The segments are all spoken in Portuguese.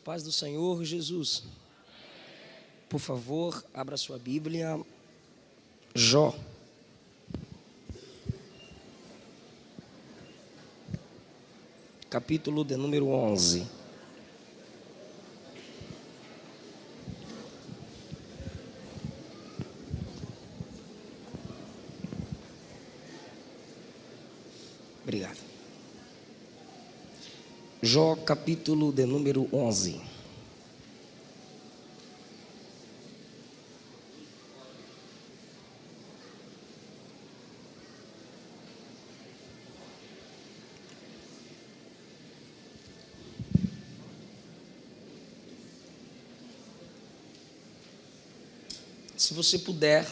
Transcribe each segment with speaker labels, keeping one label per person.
Speaker 1: paz do Senhor Jesus. Por favor, abra sua Bíblia. Jó. Capítulo de número 11. Obrigado. Jó, capítulo de número 11. Se você puder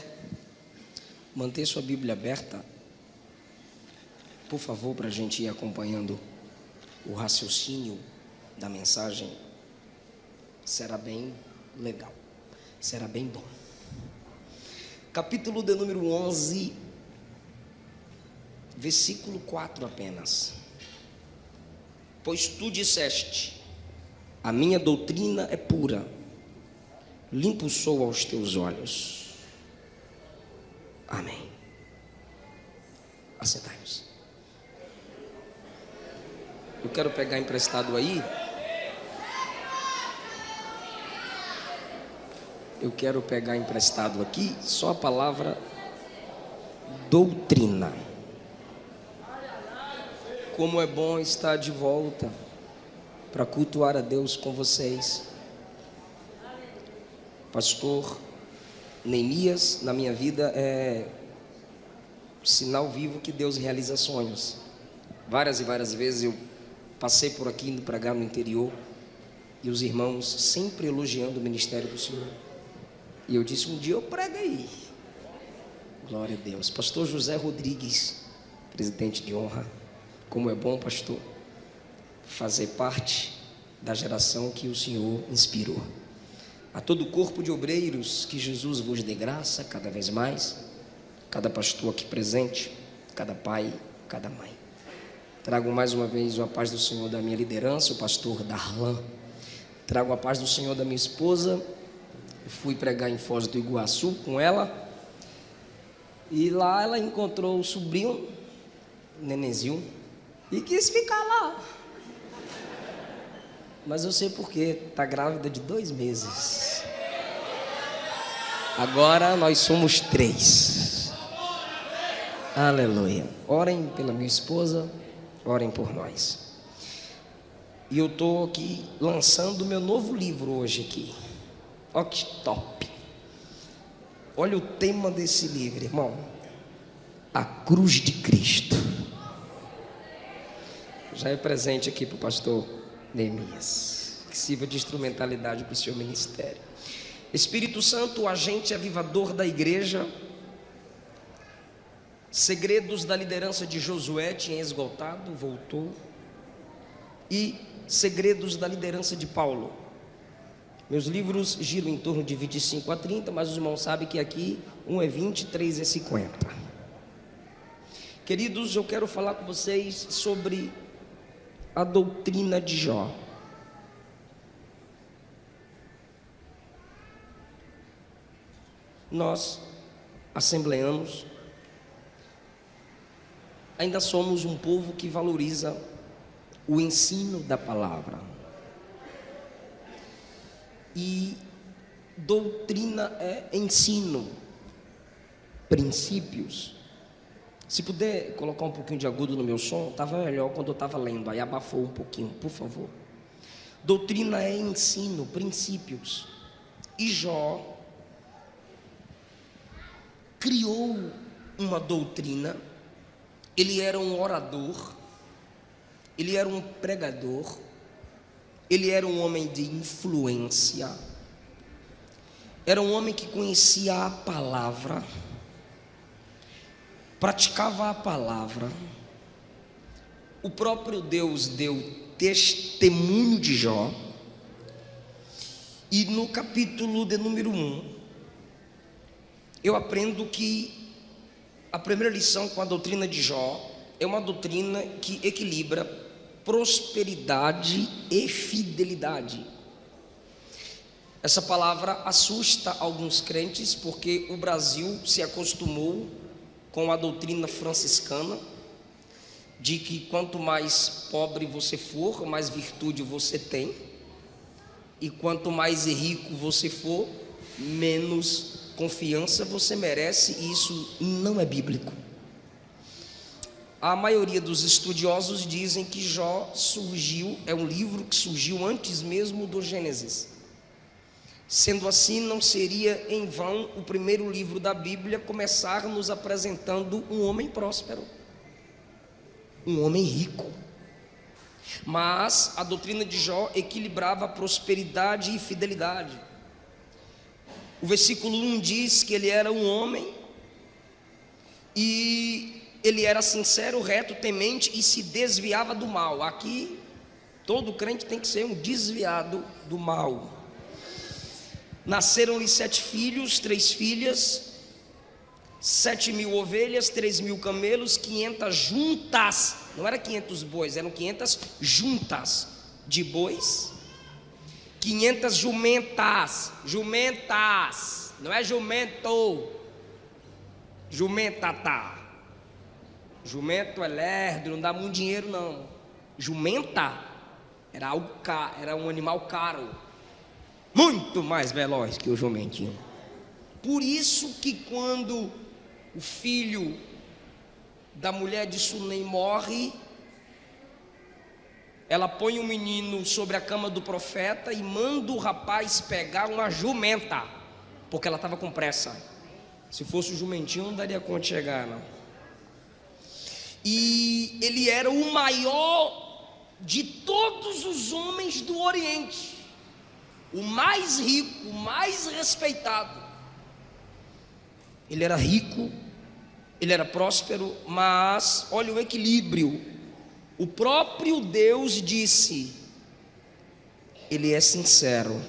Speaker 1: manter sua Bíblia aberta, por favor, para a gente ir acompanhando o raciocínio da mensagem, será bem legal, será bem bom. Capítulo de número 11, versículo 4 apenas. Pois tu disseste, a minha doutrina é pura, limpo sou aos teus olhos. Amém. Assentai-nos. Eu quero pegar emprestado aí. Eu quero pegar emprestado aqui só a palavra doutrina. Como é bom estar de volta para cultuar a Deus com vocês. Pastor Neemias, na minha vida, é sinal vivo que Deus realiza sonhos. Várias e várias vezes eu passei por aqui indo pregar no interior e os irmãos sempre elogiando o ministério do Senhor. E eu disse, um dia eu prego aí. Glória a Deus. Pastor José Rodrigues, presidente de honra. Como é bom, pastor, fazer parte da geração que o Senhor inspirou. A todo o corpo de obreiros, que Jesus vos dê graça cada vez mais, cada pastor aqui presente, cada pai, cada mãe. Trago mais uma vez a paz do Senhor da minha liderança, o pastor Darlan. Trago a paz do Senhor da minha esposa. Eu fui pregar em Foz do Iguaçu com ela. E lá ela encontrou o sobrinho, o nenenzinho, e quis ficar lá. Mas eu sei porque, está grávida de 2 meses. Agora nós somos 3. Aleluia. Orem pela minha esposa. Orem por nós. E eu estou aqui lançando o meu novo livro hoje aqui. Olha que top. Olha o tema desse livro, irmão. A cruz de Cristo. Já é presente aqui para o pastor Neemias. Que sirva de instrumentalidade para o seu ministério. Espírito Santo, o agente avivador da igreja. Segredos da liderança de Josué tinha esgotado, voltou. E segredos da liderança de Paulo. Meus livros giram em torno de 25 a 30, mas os irmãos sabem que aqui um é 20, 3 é 50. Queridos, eu quero falar com vocês sobre a doutrina de Jó. Nós, assembleanos, ainda somos um povo que valoriza o ensino da palavra. E doutrina é ensino, princípios. Se puder colocar um pouquinho de agudo no meu som, estava melhor quando eu estava lendo, aí abafou um pouquinho, por favor. Doutrina é ensino, princípios. E Jó criou uma doutrina. Ele era um orador, ele era um pregador, ele era um homem de influência, era um homem que conhecia a palavra, praticava a palavra. O próprio Deus deu testemunho de Jó. E no capítulo de número 1, eu aprendo que a primeira lição com a doutrina de Jó é uma doutrina que equilibra prosperidade e fidelidade. Essa palavra assusta alguns crentes, porque o Brasil se acostumou com a doutrina franciscana, de que quanto mais pobre você for, mais virtude você tem, e quanto mais rico você for, menos confiança você merece, e isso não é bíblico. A maioria dos estudiosos dizem que Jó é um livro que surgiu antes mesmo do Gênesis. Sendo assim, não seria em vão o primeiro livro da Bíblia começar nos apresentando um homem próspero, um homem rico. Mas a doutrina de Jó equilibrava prosperidade e fidelidade. O versículo 1 diz que ele era um homem e ele era sincero, reto, temente e se desviava do mal. Aqui, todo crente tem que ser um desviado do mal. Nasceram-lhe 7 filhos, 3 filhas, 7.000 ovelhas, 3.000 camelos, 500 juntas, não era 500 bois, eram 500 juntas de bois, 500 jumentas, não é jumento, jumentata, jumento é lerdo, não dá muito dinheiro não, jumenta era algo caro, era um animal caro, muito mais veloz que o jumentinho. Por isso que quando o filho da mulher de Sunem morre, ela põe o menino sobre a cama do profeta e manda o rapaz pegar uma jumenta, porque ela estava com pressa. Se fosse o jumentinho não daria conta de chegar não. E ele era o maior de todos os homens do Oriente, o mais rico, o mais respeitado. Ele era rico, ele era próspero, mas olha o equilíbrio. O próprio Deus disse: ele é sincero.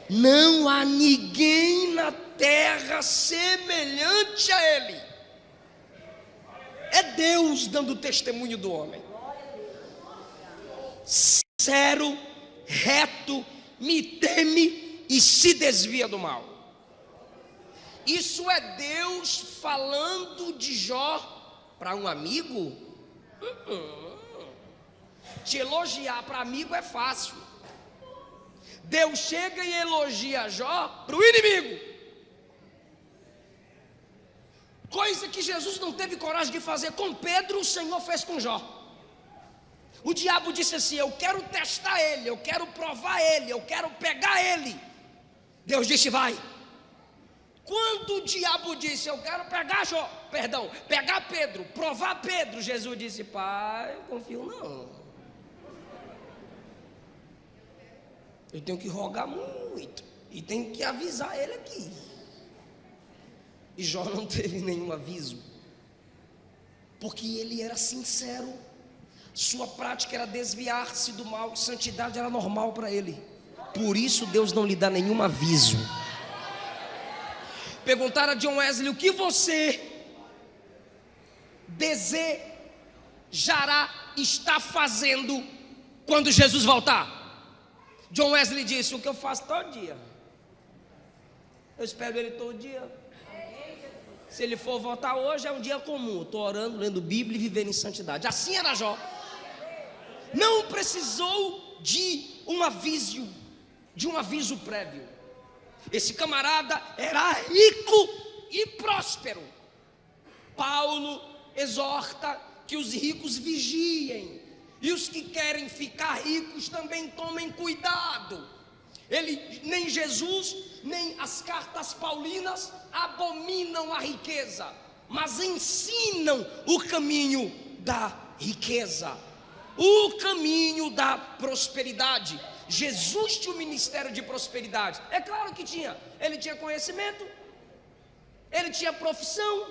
Speaker 1: Não há ninguém na terra semelhante a ele. É Deus dando testemunho do homem. Sincero, reto, me teme e se desvia do mal. Isso é Deus falando de Jó para um amigo? Te elogiar para amigo é fácil. Deus chega e elogia Jó para o inimigo, coisa que Jesus não teve coragem de fazer com Pedro, o Senhor fez com Jó. O diabo disse assim: eu quero testar ele, eu quero provar ele, eu quero pegar ele. Deus disse: vai. Quando o diabo disse: eu quero pegar Pedro, provar Pedro, Jesus disse: pai, eu confio não. Eu tenho que rogar muito e tenho que avisar ele aqui. E Jó não teve nenhum aviso, porque ele era sincero. Sua prática era desviar-se do mal, santidade era normal para ele. Por isso Deus não lhe dá nenhum aviso. Perguntaram a John Wesley: o que você desejará estar fazendo quando Jesus voltar? John Wesley disse: o que eu faço todo dia. Eu espero ele todo dia. Se ele for voltar hoje, é um dia comum. Estou orando, lendo Bíblia e vivendo em santidade. Assim era Jó. Não precisou de um aviso prévio. Esse camarada era rico e próspero. Paulo exorta que os ricos vigiem, e os que querem ficar ricos também tomem cuidado. Nem Jesus, nem as cartas paulinas abominam a riqueza, mas ensinam o caminho da riqueza, o caminho da prosperidade. Jesus tinha o ministério de prosperidade, é claro que tinha. Ele tinha conhecimento, ele tinha profissão.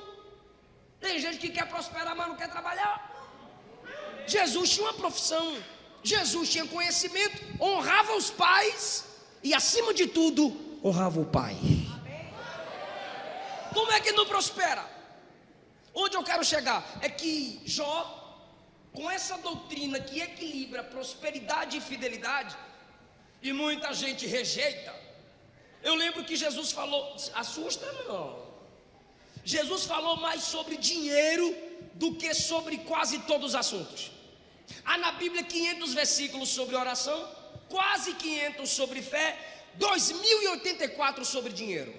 Speaker 1: Tem gente que quer prosperar, mas não quer trabalhar. Jesus tinha uma profissão, Jesus tinha conhecimento, honrava os pais e, acima de tudo, honrava o pai. Como é que não prospera? Onde eu quero chegar é que Jó, com essa doutrina que equilibra prosperidade e fidelidade, e muita gente rejeita. Eu lembro que Jesus falou, assusta não, Jesus falou mais sobre dinheiro do que sobre quase todos os assuntos. Há na Bíblia 500 versículos sobre oração, quase 500 sobre fé, 2084 sobre dinheiro,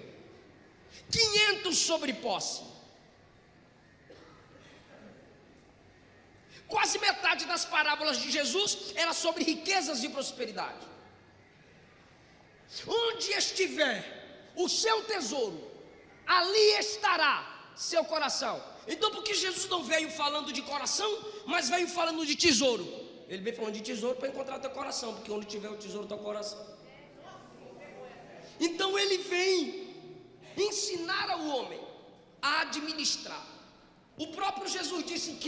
Speaker 1: 500 sobre posse. Quase metade das parábolas de Jesus era sobre riquezas e prosperidade. Onde estiver o seu tesouro, ali estará seu coração. Então por que Jesus não veio falando de coração, mas veio falando de tesouro? Ele veio falando de tesouro para encontrar teu coração, porque onde tiver o tesouro, teu coração. Então ele vem ensinar ao homem a administrar. O próprio Jesus disse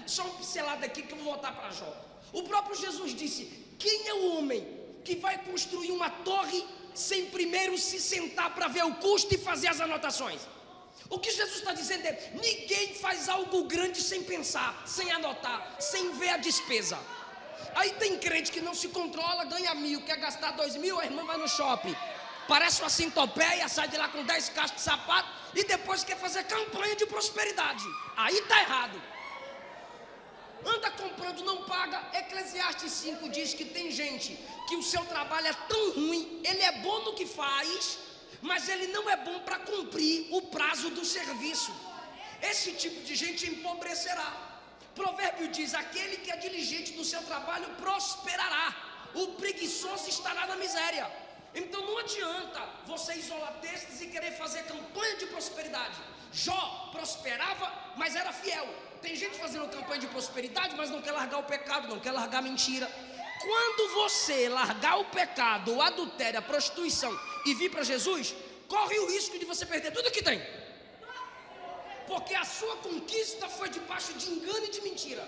Speaker 1: só uma pincelada aqui que eu vou voltar para Jó. O próprio Jesus disse: quem é o homem que vai construir uma torre sem primeiro se sentar para ver o custo e fazer as anotações? O que Jesus está dizendo é: ninguém faz algo grande sem pensar, sem anotar, sem ver a despesa. Aí tem crente que não se controla, ganha 1.000, quer gastar 2.000, a irmã vai no shopping, parece uma centopeia, sai de lá com 10 caixas de sapato e depois quer fazer campanha de prosperidade. Aí está errado. Anda comprando, não paga. Eclesiastes 5 diz que tem gente que o seu trabalho é tão ruim, ele é bom no que faz, mas ele não é bom para cumprir o prazo do serviço. Esse tipo de gente empobrecerá. Provérbio diz: aquele que é diligente no seu trabalho prosperará, o preguiçoso estará na miséria. Então não adianta você isolar textos e querer fazer campanha de prosperidade. Jó prosperava, mas era fiel. Tem gente fazendo campanha de prosperidade, mas não quer largar o pecado, não quer largar a mentira. Quando você largar o pecado, o adultério, a prostituição e vir para Jesus, corre o risco de você perder tudo que tem, porque a sua conquista foi debaixo de engano e de mentira.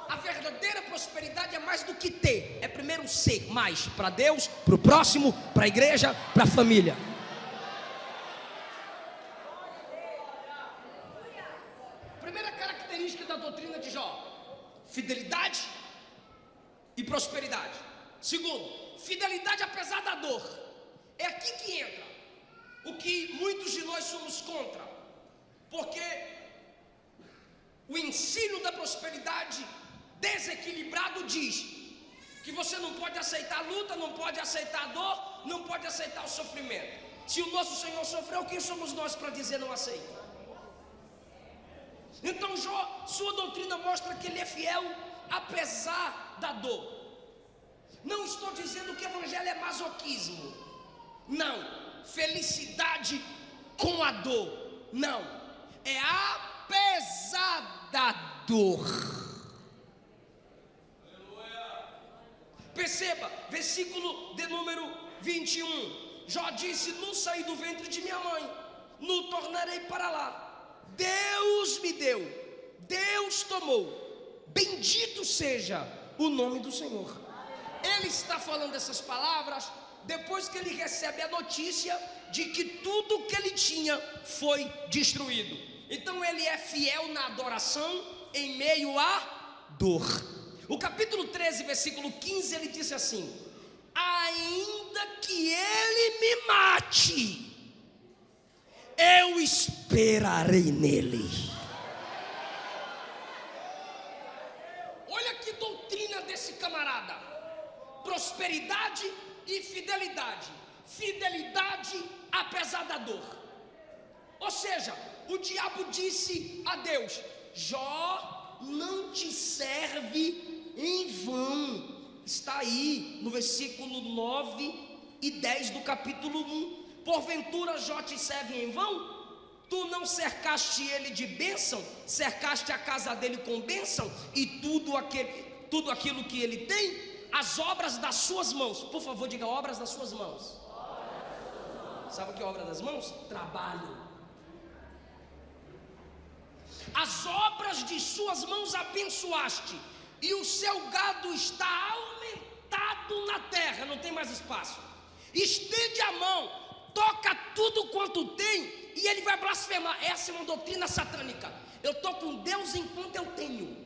Speaker 1: A verdadeira prosperidade é mais do que ter, é primeiro ser mais para Deus, para o próximo, para a igreja, para a família. Primeira característica da doutrina de Jó: fidelidade e prosperidade. Segundo, fidelidade apesar da dor. É aqui que entra o que muitos de nós somos contra, porque o ensino da prosperidade desequilibrado diz que você não pode aceitar a luta, não pode aceitar a dor, não pode aceitar o sofrimento. Se o nosso Senhor sofreu, quem somos nós para dizer não aceita? Então Jó, sua doutrina mostra que ele é fiel apesar da dor. Não estou dizendo que o evangelho é masoquismo, não. Felicidade com a dor, não. É apesar da dor. Perceba, versículo de número 21. Jó disse: não saí do ventre de minha mãe, não tornarei para lá. Deus me deu, Deus tomou, bendito seja o nome do Senhor. Ele está falando essas palavras depois que ele recebe a notícia de que tudo que ele tinha foi destruído. Então ele é fiel na adoração em meio à dor. O capítulo 13, versículo 15, ele disse assim: ainda que ele me mate, eu esperarei nele. Olha que doutrina desse camarada: prosperidade e fidelidade. Fidelidade apesar da dor. Ou seja, o diabo disse a Deus: Jó não te serve em vão. Está aí no versículo 9 e 10 do capítulo 1. Porventura Jó te serve em vão? Tu não cercaste ele de bênção, cercaste a casa dele com bênção, e tudo aquilo que ele tem, as obras das suas mãos. Por favor, diga: obras das suas mãos. Sabe o que é obra das mãos? Trabalho. As obras de suas mãos abençoaste, e o seu gado está aumentado na terra, não tem mais espaço. Estende a mão, toca tudo quanto tem, e ele vai blasfemar. Essa é uma doutrina satânica. Eu estou com Deus enquanto eu tenho,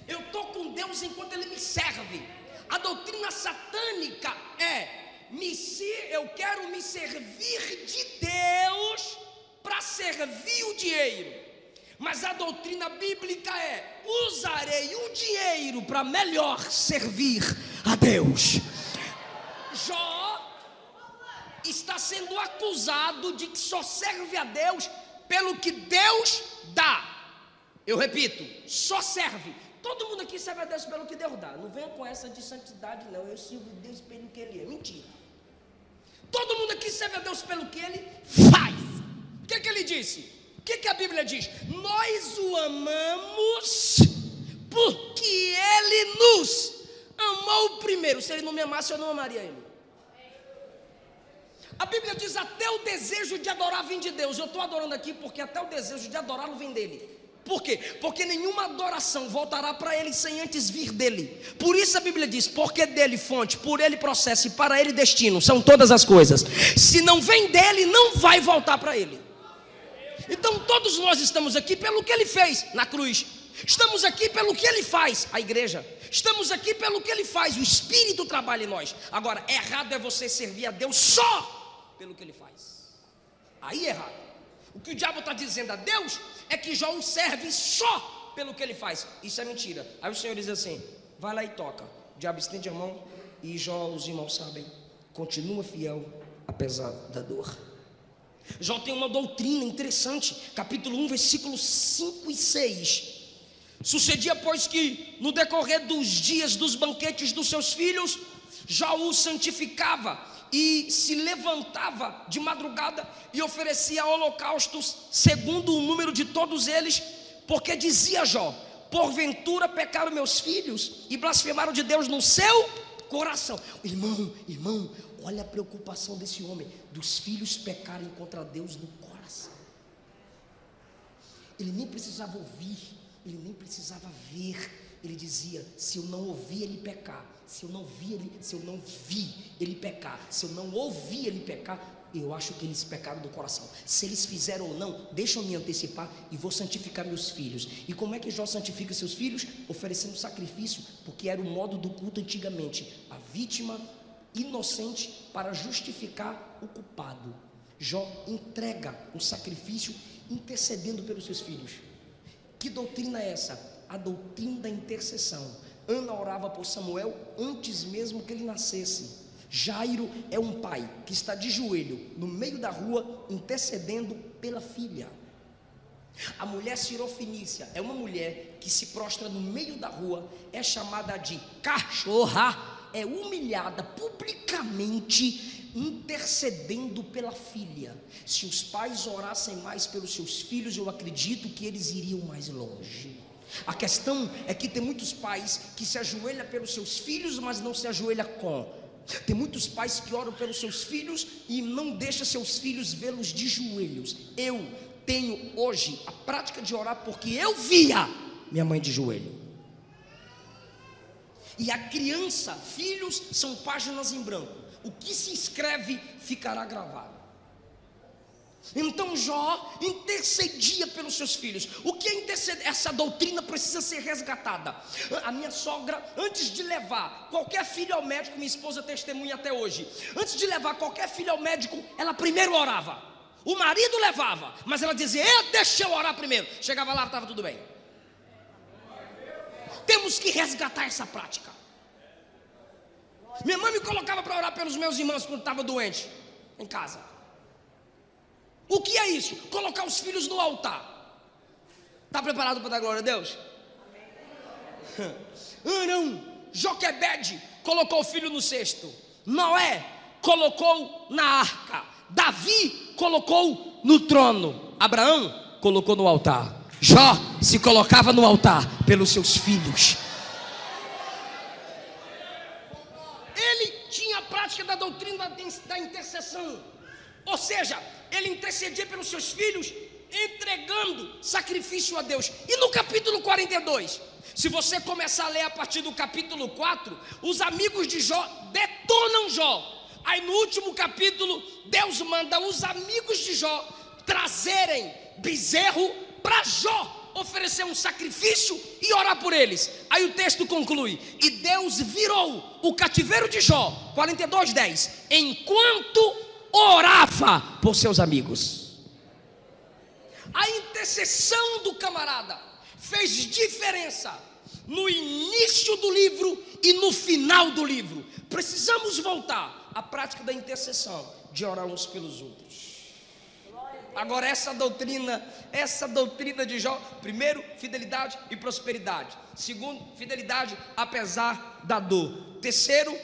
Speaker 1: eu estou com Deus enquanto ele me serve. A doutrina satânica é: eu quero me servir de Deus para servir o dinheiro. Mas a doutrina bíblica é: usarei o dinheiro para melhor servir a Deus. Jó está sendo acusado de que só serve a Deus pelo que Deus dá. Eu repito, só serve. Todo mundo aqui serve a Deus pelo que Deus dá. Não venha com essa de santidade não. Eu sirvo a Deus pelo que Ele é. Mentira. Todo mundo aqui serve a Deus pelo que Ele faz. O que Ele disse? O que a Bíblia diz? Nós o amamos porque Ele nos amou primeiro. Se Ele não me amasse, eu não amaria Ele. A Bíblia diz: até o desejo de adorar vem de Deus. Eu estou adorando aqui porque até o desejo de adorá-lo vem dele. Por quê? Porque nenhuma adoração voltará para ele sem antes vir dele. Por isso a Bíblia diz: porque dele fonte, por ele processo e para ele destino são todas as coisas. Se não vem dele, não vai voltar para ele. Então todos nós estamos aqui pelo que ele fez na cruz. Estamos aqui pelo que ele faz, a igreja. Estamos aqui pelo que ele faz, o Espírito trabalha em nós. Agora, errado é você servir a Deus só pelo que ele faz. Aí é errado. O que o diabo está dizendo a Deus é que Jó o serve só pelo que ele faz. Isso é mentira. Aí o Senhor diz assim: vai lá e toca. O diabo estende a mão e Jó, os irmãos sabem, continua fiel apesar da dor. Jó tem uma doutrina interessante. Capítulo 1, versículos 5 e 6. Sucedia, pois, que no decorrer dos dias dos banquetes dos seus filhos, Jó o santificava e se levantava de madrugada e oferecia holocaustos segundo o número de todos eles, porque dizia Jó: porventura pecaram meus filhos e blasfemaram de Deus no seu coração. Irmão, olha a preocupação desse homem, dos filhos pecarem contra Deus no coração. Ele nem precisava ouvir, ele nem precisava ver. Ele dizia: se eu não ouvir ele pecar, se eu não vi ele pecar, se eu não ouvir ele pecar, eu acho que eles pecaram do coração. Se eles fizeram ou não, deixa eu me antecipar e vou santificar meus filhos. E como é que Jó santifica seus filhos? Oferecendo sacrifício, porque era o modo do culto antigamente, a vítima inocente para justificar o culpado. Jó entrega um sacrifício intercedendo pelos seus filhos. Que doutrina é essa? A doutrina da intercessão. Ana orava por Samuel antes mesmo que ele nascesse. Jairo é um pai que está de joelho no meio da rua intercedendo pela filha. A mulher Sirofenícia é uma mulher que se prostra no meio da rua, é chamada de cachorra, é humilhada publicamente, intercedendo pela filha. Se os pais orassem mais pelos seus filhos, eu acredito que eles iriam mais longe. A questão é que tem muitos pais que se ajoelham pelos seus filhos, mas não se ajoelham com. Tem muitos pais que oram pelos seus filhos e não deixam seus filhos vê-los de joelhos. Eu tenho hoje a prática de orar porque eu via minha mãe de joelho. E a criança, filhos são páginas em branco. O que se escreve ficará gravado. Então Jó intercedia pelos seus filhos. O que é interceder? Essa doutrina precisa ser resgatada. A minha sogra, antes de levar qualquer filho ao médico, minha esposa testemunha até hoje, antes de levar qualquer filho ao médico, ela primeiro orava. O marido levava, mas ela dizia: deixa eu orar primeiro. Chegava lá, estava tudo bem. Temos que resgatar essa prática. Minha mãe me colocava para orar pelos meus irmãos quando estava doente em casa. O que é isso? Colocar os filhos no altar. Está preparado para dar glória a Deus? Arão, Joquebede colocou o filho no cesto. Noé colocou na arca. Davi colocou no trono. Abraão colocou no altar. Jó se colocava no altar pelos seus filhos. Ele tinha a prática da doutrina da intercessão. Ou seja, ele intercedia pelos seus filhos, entregando sacrifício a Deus. E no capítulo 42, se você começar a ler a partir do capítulo 4, os amigos de Jó detonam Jó. Aí no último capítulo, Deus manda os amigos de Jó trazerem bezerro para Jó oferecer um sacrifício e orar por eles. Aí o texto conclui: e Deus virou o cativeiro de Jó, 42:10, enquanto orava por seus amigos. A intercessão do camarada fez diferença no início do livro e no final do livro. Precisamos voltar à prática da intercessão, de orar uns pelos outros. Agora essa doutrina de Jó: primeiro, fidelidade e prosperidade; segundo, fidelidade apesar da dor; terceiro,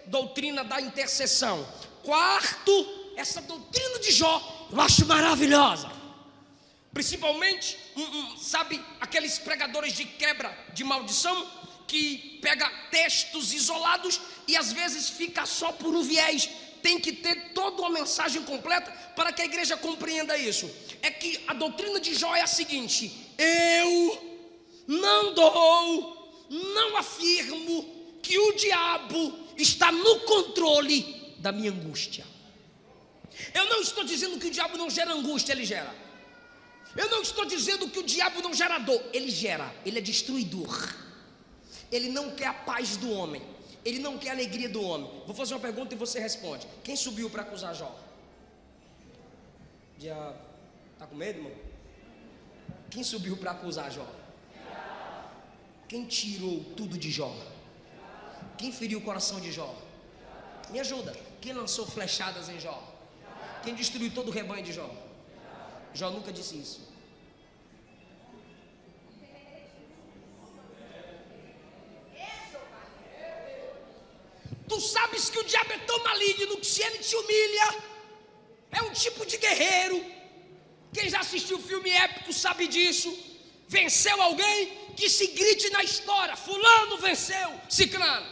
Speaker 1: doutrina da intercessão; quarto, essa doutrina de Jó eu acho maravilhosa, principalmente sabe, aqueles pregadores de quebra de maldição, que pega textos isolados e às vezes fica só por um viés. Tem que ter toda uma mensagem completa para que a igreja compreenda isso. É que a doutrina de Jó é a seguinte: eu não afirmo que o diabo está no controle da minha angústia. Eu não estou dizendo que o diabo não gera angústia, ele gera. Eu não estou dizendo que o diabo não gera dor, ele gera. Ele é destruidor. Ele não quer a paz do homem, ele não quer a alegria do homem. Vou fazer uma pergunta e você responde: quem subiu para acusar Jó? Já está com medo, irmão? Quem subiu para acusar Jó? Quem tirou tudo de Jó? Quem feriu o coração de Jó? Me ajuda. Quem lançou flechadas em Jó? Quem destruiu todo o rebanho de Jó? Jó nunca disse isso. Tu sabes que o diabo é tão maligno que, se ele te humilha, é um tipo de guerreiro. Quem já assistiu filme épico sabe disso. Venceu alguém, que se grite na história: fulano venceu ciclano.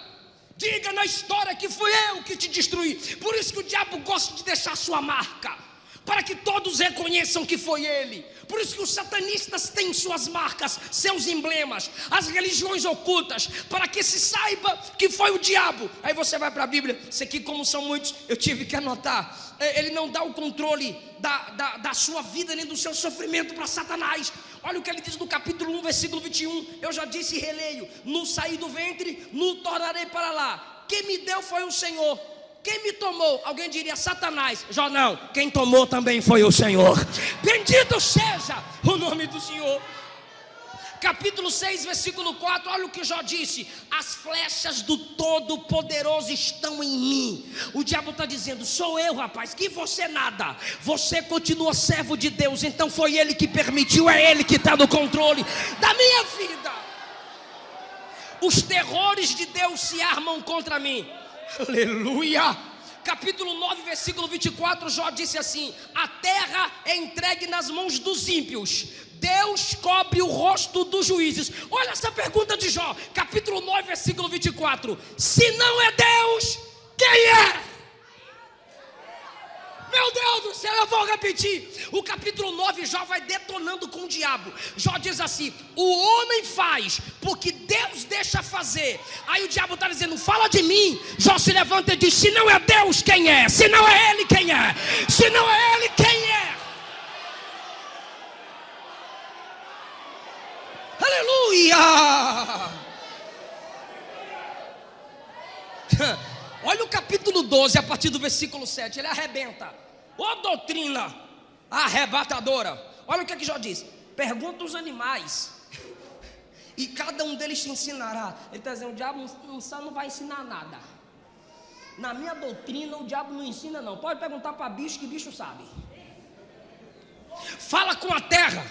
Speaker 1: Diga na história que fui eu que te destruí. Por isso que o diabo gosta de deixar sua marca, para que todos reconheçam que foi ele. Por isso que os satanistas têm suas marcas, seus emblemas, as religiões ocultas, para que se saiba que foi o diabo. Aí você vai para a Bíblia. Isso aqui, como são muitos, eu tive que anotar. Ele não dá o controle da sua vida nem do seu sofrimento para Satanás. Olha o que ele diz no capítulo 1, versículo 21. Eu já disse e releio: no saí do ventre, no tornarei para lá. Quem me deu foi o Senhor. Quem me tomou? Alguém diria Satanás. Jó não, quem tomou também foi o Senhor. Bendito seja o nome do Senhor. Capítulo 6, versículo 4, olha o que Jó disse: as flechas do Todo-Poderoso estão em mim. O diabo está dizendo: sou eu, rapaz, que você nada. Você continua servo de Deus, então foi Ele que permitiu, é Ele que está no controle da minha vida. Os terrores de Deus se armam contra mim. Aleluia. Capítulo 9, versículo 24, Jó disse assim: a terra é entregue nas mãos dos ímpios, Deus cobre o rosto dos juízes. Olha essa pergunta de Jó, capítulo 9, versículo 24: se não é Deus, quem é? Meu Deus do céu, eu vou repetir. O capítulo 9, Jó vai detonando com o diabo. Jó diz assim: o homem faz porque Deus deixa fazer. Aí o diabo está dizendo: fala de mim. Jó se levanta e diz: se não é Deus, quem é? Se não é Ele, quem é? Se não é Ele, quem é? Aleluia. Olha o capítulo 12, a partir do versículo 7, ele arrebenta. Ó doutrina arrebatadora. Olha o que Jó diz: pergunta os animais, e cada um deles te ensinará. Ele está dizendo: o diabo não vai ensinar nada. Na minha doutrina o diabo não ensina não. Pode perguntar para bicho, que bicho sabe. Fala com a terra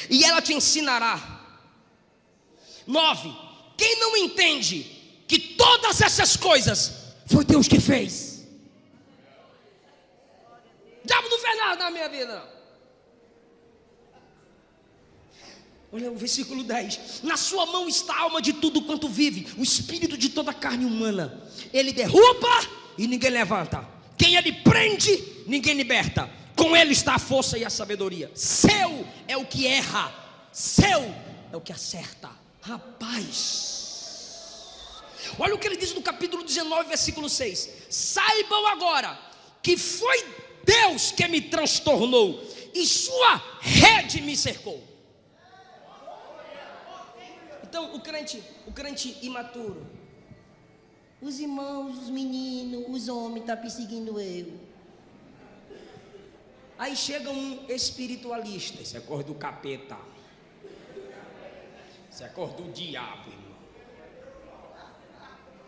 Speaker 1: e ela te ensinará. 9. Quem não entende que todas essas coisas foi Deus que fez? O diabo não fez nada na minha vida, não. Olha o versículo 10: na sua mão está a alma de tudo quanto vive, o espírito de toda a carne humana. Ele derruba e ninguém levanta, quem ele prende, ninguém liberta. Com ele está a força e a sabedoria. Seu é o que erra, seu é o que acerta. Rapaz, olha o que ele diz no capítulo 19, versículo 6: saibam agora que foi Deus que me transtornou, e sua rede me cercou. Então, o crente imaturo.
Speaker 2: Os irmãos, os meninos, os homens estão perseguindo eu.
Speaker 1: Aí chega um espiritualista. Isso é coisa do capeta. Isso é coisa do diabo, irmão.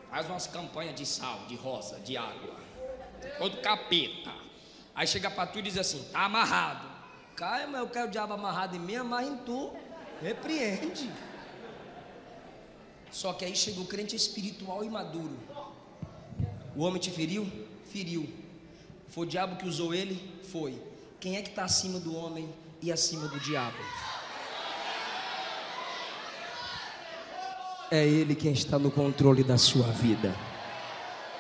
Speaker 1: Faz umas campanhas de sal, de rosa, de água. Isso é coisa do capeta. Aí chega para tu e diz assim: tá amarrado. Cara, mas eu quero o diabo amarrado em mim, amarra em tu. Repreende. Só que aí chega o crente espiritual e maduro. O homem te feriu? Feriu. Foi o diabo que usou ele? Foi. Quem é que está acima do homem e acima do diabo? É Ele quem está no controle da sua vida.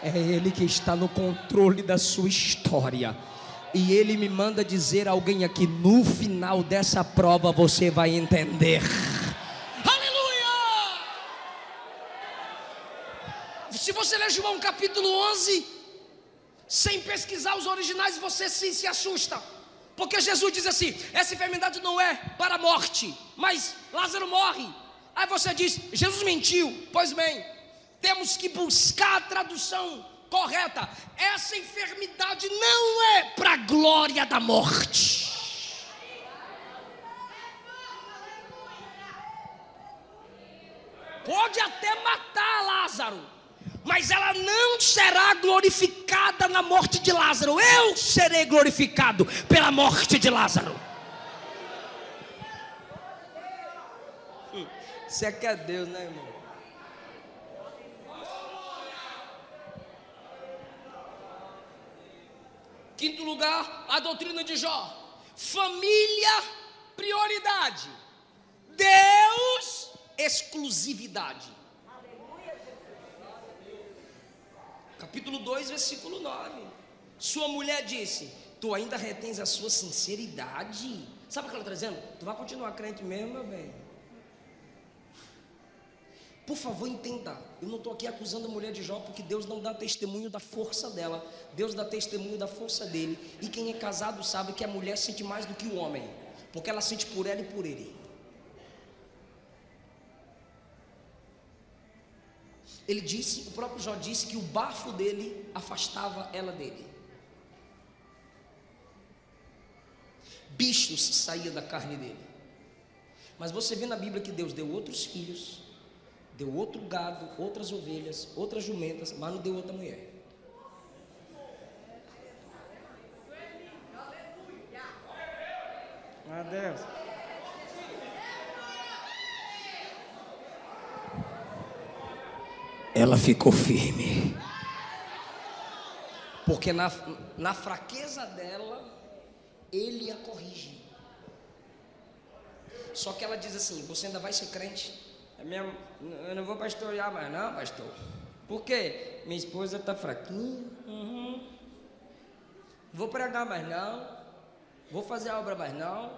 Speaker 1: É Ele que está no controle da sua história. E Ele me manda dizer a alguém aqui: no final dessa prova você vai entender. Aleluia! Se você ler João capítulo 11, sem pesquisar os originais, você se assusta. Porque Jesus diz assim: essa enfermidade não é para a morte, mas Lázaro morre. Aí você diz: Jesus mentiu. Pois bem, temos que buscar a tradução correta. Essa enfermidade não é para a glória da morte. Pode até matar Lázaro, mas ela não será glorificada na morte de Lázaro. Eu serei glorificado pela morte de Lázaro. Você quer Deus, né, irmão? Quinto lugar, a doutrina de Jó. Família, prioridade. Deus, exclusividade. Capítulo 2, versículo 9. Sua mulher disse: tu ainda retens a sua sinceridade. Sabe o que ela está dizendo? Tu vai continuar crente mesmo, meu bem. Por favor, entenda, eu não estou aqui acusando a mulher de Jó, porque Deus não dá testemunho da força dela. Deus dá testemunho da força dele. E quem é casado sabe que a mulher sente mais do que o homem, porque ela sente por ela e por ele. Ele disse, o próprio Jó disse, que o bafo dele afastava ela dele. Bichos saíam da carne dele. Mas você vê na Bíblia que Deus deu outros filhos, deu outro gado, outras ovelhas, outras jumentas, mas não deu outra mulher. Meu Deus. Ela ficou firme, porque na fraqueza dela, ele a corrige. Só que ela diz assim: você ainda vai ser crente? Eu não vou pastorear mais não, pastor. Por quê? Minha esposa está fraquinha. Vou pregar mais não. Vou fazer a obra mais não.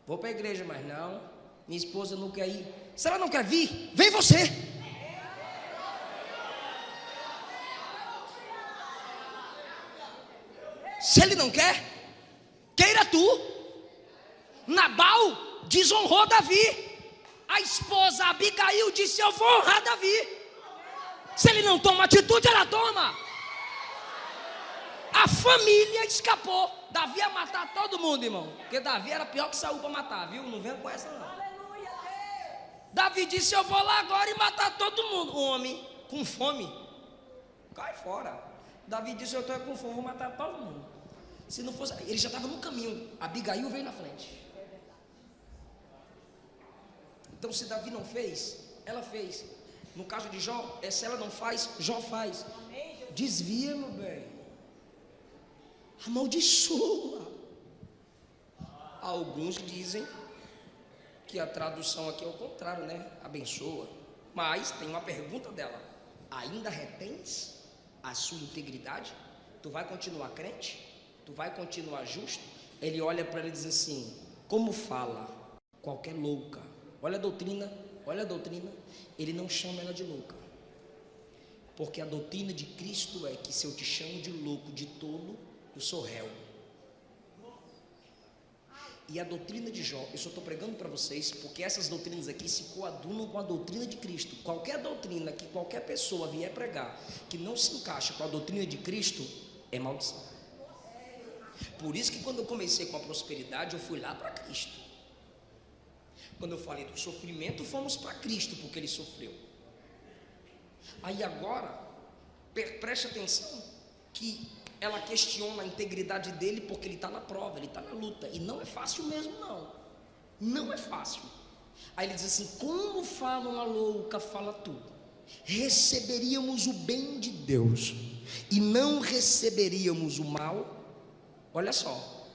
Speaker 1: Vou para a igreja mais não. Minha esposa não quer ir. Se ela não quer vir, vem você. Se ele não quer, queira tu. Nabal desonrou Davi. A esposa Abigail disse: eu vou honrar Davi. Se ele não toma atitude, ela toma. A família escapou. Davi ia matar todo mundo, irmão, porque Davi era pior que Saul para matar, viu? Não venha com essa não. Davi disse: eu vou lá agora e matar todo mundo. O homem com fome, cai fora. Davi disse: eu estou com fome, vou matar todo mundo. Se não fosse, ele já estava no caminho. Abigail veio na frente. Então, se Davi não fez, ela fez. No caso de Jó, se ela não faz, Jó faz. Desvia, meu bem. Amaldiçoa. Alguns dizem que a tradução aqui é o contrário, né? Abençoa. Mas tem uma pergunta dela: ainda retens a sua integridade? Tu vai continuar crente? Tu vai continuar justo? Ele olha para ela e diz assim: como fala qualquer louca. Olha a doutrina, olha a doutrina. Ele não chama ela de louca, porque a doutrina de Cristo é que se eu te chamo de louco, de tolo, eu sou réu. E a doutrina de Jó, eu só estou pregando para vocês, porque essas doutrinas aqui se coadunam com a doutrina de Cristo. Qualquer doutrina que qualquer pessoa vier pregar, que não se encaixa com a doutrina de Cristo, é maldição. Por isso que quando eu comecei com a prosperidade, eu fui lá para Cristo. Quando eu falei do sofrimento, fomos para Cristo, porque Ele sofreu. Aí agora, preste atenção, que ela questiona a integridade dele, porque ele está na prova, ele está na luta, e não é fácil mesmo não é fácil. Aí ele diz assim: como fala uma louca, fala tudo, receberíamos o bem de Deus, e não receberíamos o mal. Olha só,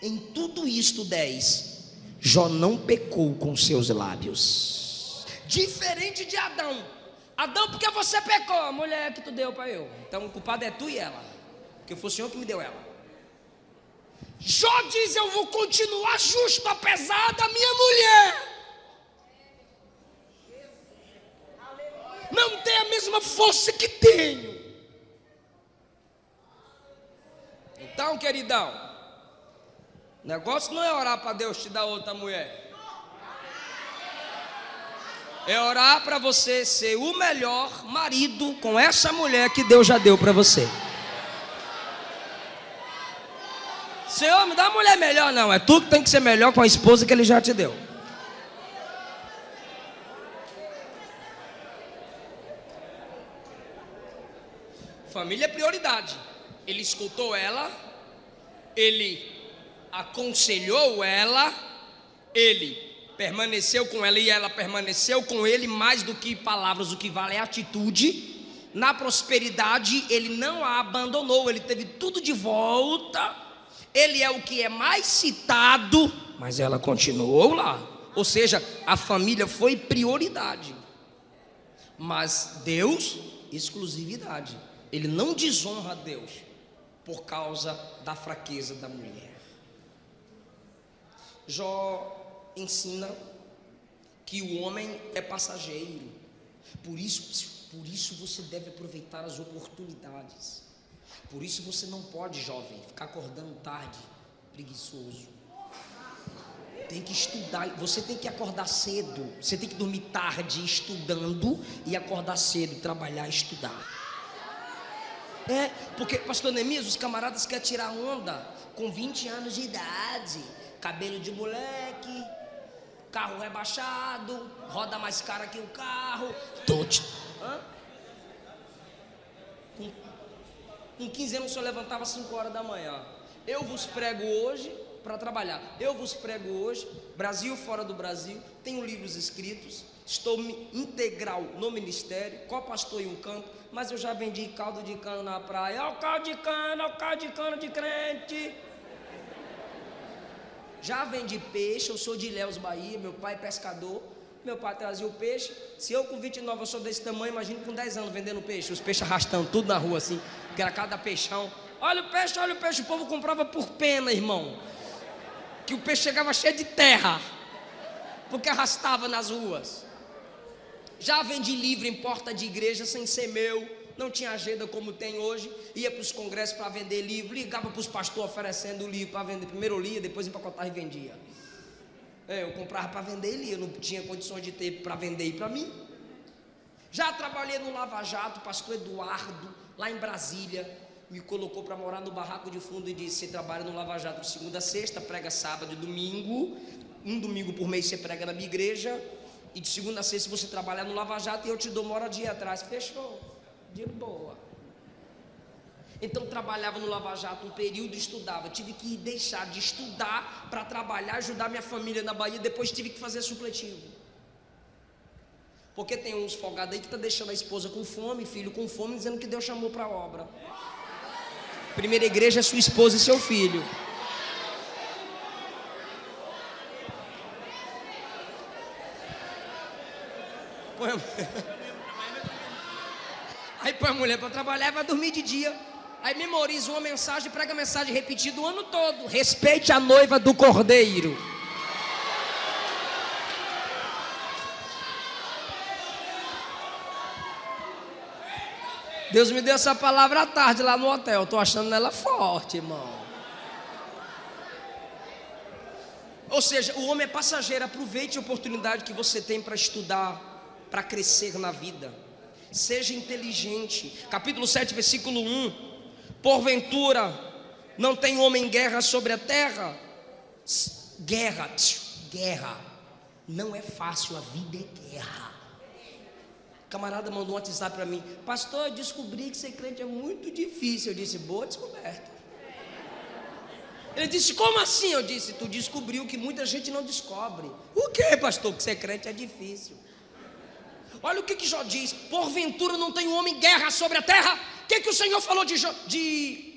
Speaker 1: em tudo isto 10, Jó não pecou com seus lábios, diferente de Adão. Adão, porque você pecou, a mulher que tu deu para eu, então o culpado é tu e ela, porque foi o Senhor que me deu ela. Jó diz: eu vou continuar justo apesar da minha mulher não ter a mesma força que tenho. Então, queridão, o negócio não é orar para Deus te dar outra mulher, é orar para você ser o melhor marido com essa mulher que Deus já deu para você. Senhor, me dá uma mulher melhor. Não, é tu que tem que ser melhor com a esposa que Ele já te deu. Família é prioridade. Ele escutou ela, ele aconselhou ela, ele permaneceu com ela e ela permaneceu com ele. Mais do que palavras, o que vale é atitude. Na prosperidade ele não a abandonou, ele teve tudo de volta. Ele é o que é mais citado, mas ela continuou lá. Ou seja, a família foi prioridade, mas Deus, exclusividade. Ele não desonra a Deus por causa da fraqueza da mulher. Jó ensina que o homem é passageiro. Por isso você deve aproveitar as oportunidades. Por isso você não pode, jovem, ficar acordando tarde, preguiçoso. Tem que estudar, você tem que acordar cedo. Você tem que dormir tarde estudando e acordar cedo, trabalhar e estudar. Porque, pastor Neemias, os camaradas querem tirar onda com 20 anos de idade, cabelo de moleque, carro rebaixado, roda mais cara que o carro. Com 15 anos o senhor levantava às 5 horas da manhã. Eu vos prego hoje para trabalhar. Eu vos prego hoje, Brasil fora do Brasil, tenho livros escritos, estou integral no ministério, co-pastor em um canto, mas eu já vendi caldo de cano na praia. Olha o caldo de cano de crente. Já vendi peixe, eu sou de Ilhéus, Bahia, meu pai é pescador, meu pai trazia o peixe. Se eu com 29 eu sou desse tamanho, imagine com 10 anos vendendo peixe, os peixes arrastando tudo na rua assim, que era cada peixão. Olha o peixe, o povo comprava por pena, irmão, que o peixe chegava cheio de terra, porque arrastava nas ruas. Já vendi livro em porta de igreja sem ser meu, não tinha agenda como tem hoje, ia para os congressos para vender livro, ligava para os pastores oferecendo o livro para vender, primeiro eu lia, depois empacotava e vendia. Eu comprava para vender e lia, eu não tinha condições de ter para vender e para mim. Já trabalhei no Lava Jato, pastor Eduardo, lá em Brasília, me colocou para morar no barraco de fundo e disse: você trabalha no Lava Jato de segunda a sexta, prega sábado e domingo, um domingo por mês você prega na minha igreja, e de segunda a sexta você trabalha no Lava Jato e eu te dou moradia atrás. Fechou, de boa. Então trabalhava no Lava Jato um período, estudava, tive que deixar de estudar para trabalhar, ajudar minha família na Bahia, depois tive que fazer supletivo. Porque tem uns folgados aí que está deixando a esposa com fome, filho com fome, dizendo que Deus chamou para a obra. Primeira igreja é sua esposa e seu filho. Aí põe a mulher para trabalhar e vai dormir de dia. Aí memoriza uma mensagem, prega a mensagem repetida o ano todo: respeite a noiva do Cordeiro. Deus me deu essa palavra à tarde lá no hotel. Estou achando ela forte, irmão. Ou seja, o homem é passageiro. Aproveite a oportunidade que você tem para estudar, para crescer na vida. Seja inteligente. Capítulo 7, versículo 1. Porventura não tem homem guerra sobre a terra? Guerra. Não é fácil, a vida é guerra. Camarada mandou um WhatsApp para mim: pastor, eu descobri que ser crente é muito difícil. Eu disse: boa descoberta. Ele disse: como assim? Eu disse: tu descobriu que muita gente não descobre. O que, pastor? Que ser crente é difícil. Olha o que Jó diz: porventura não tem homem guerra sobre a terra? O que o Senhor falou de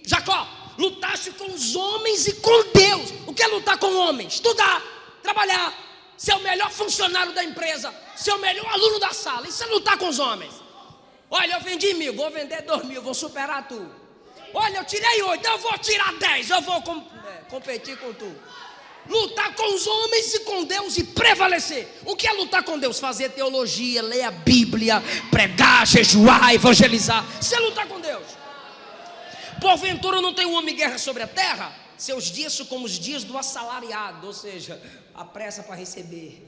Speaker 1: Jacó? Lutaste com os homens e com Deus. O que é lutar com homens? Estudar, trabalhar, ser o melhor funcionário da empresa, ser o melhor aluno da sala. Isso é lutar com os homens. Olha, eu vendi 1.000, vou vender 2.000, vou superar tu. Olha, eu tirei 8, eu vou tirar 10, eu vou competir com tu. Lutar com os homens e com Deus e prevalecer. O que é lutar com Deus? Fazer teologia, ler a Bíblia, pregar, jejuar, evangelizar. Isso é lutar com Deus. Porventura não tem um homem guerra sobre a terra? Seus dias são como os dias do assalariado, ou seja, a pressa para receber.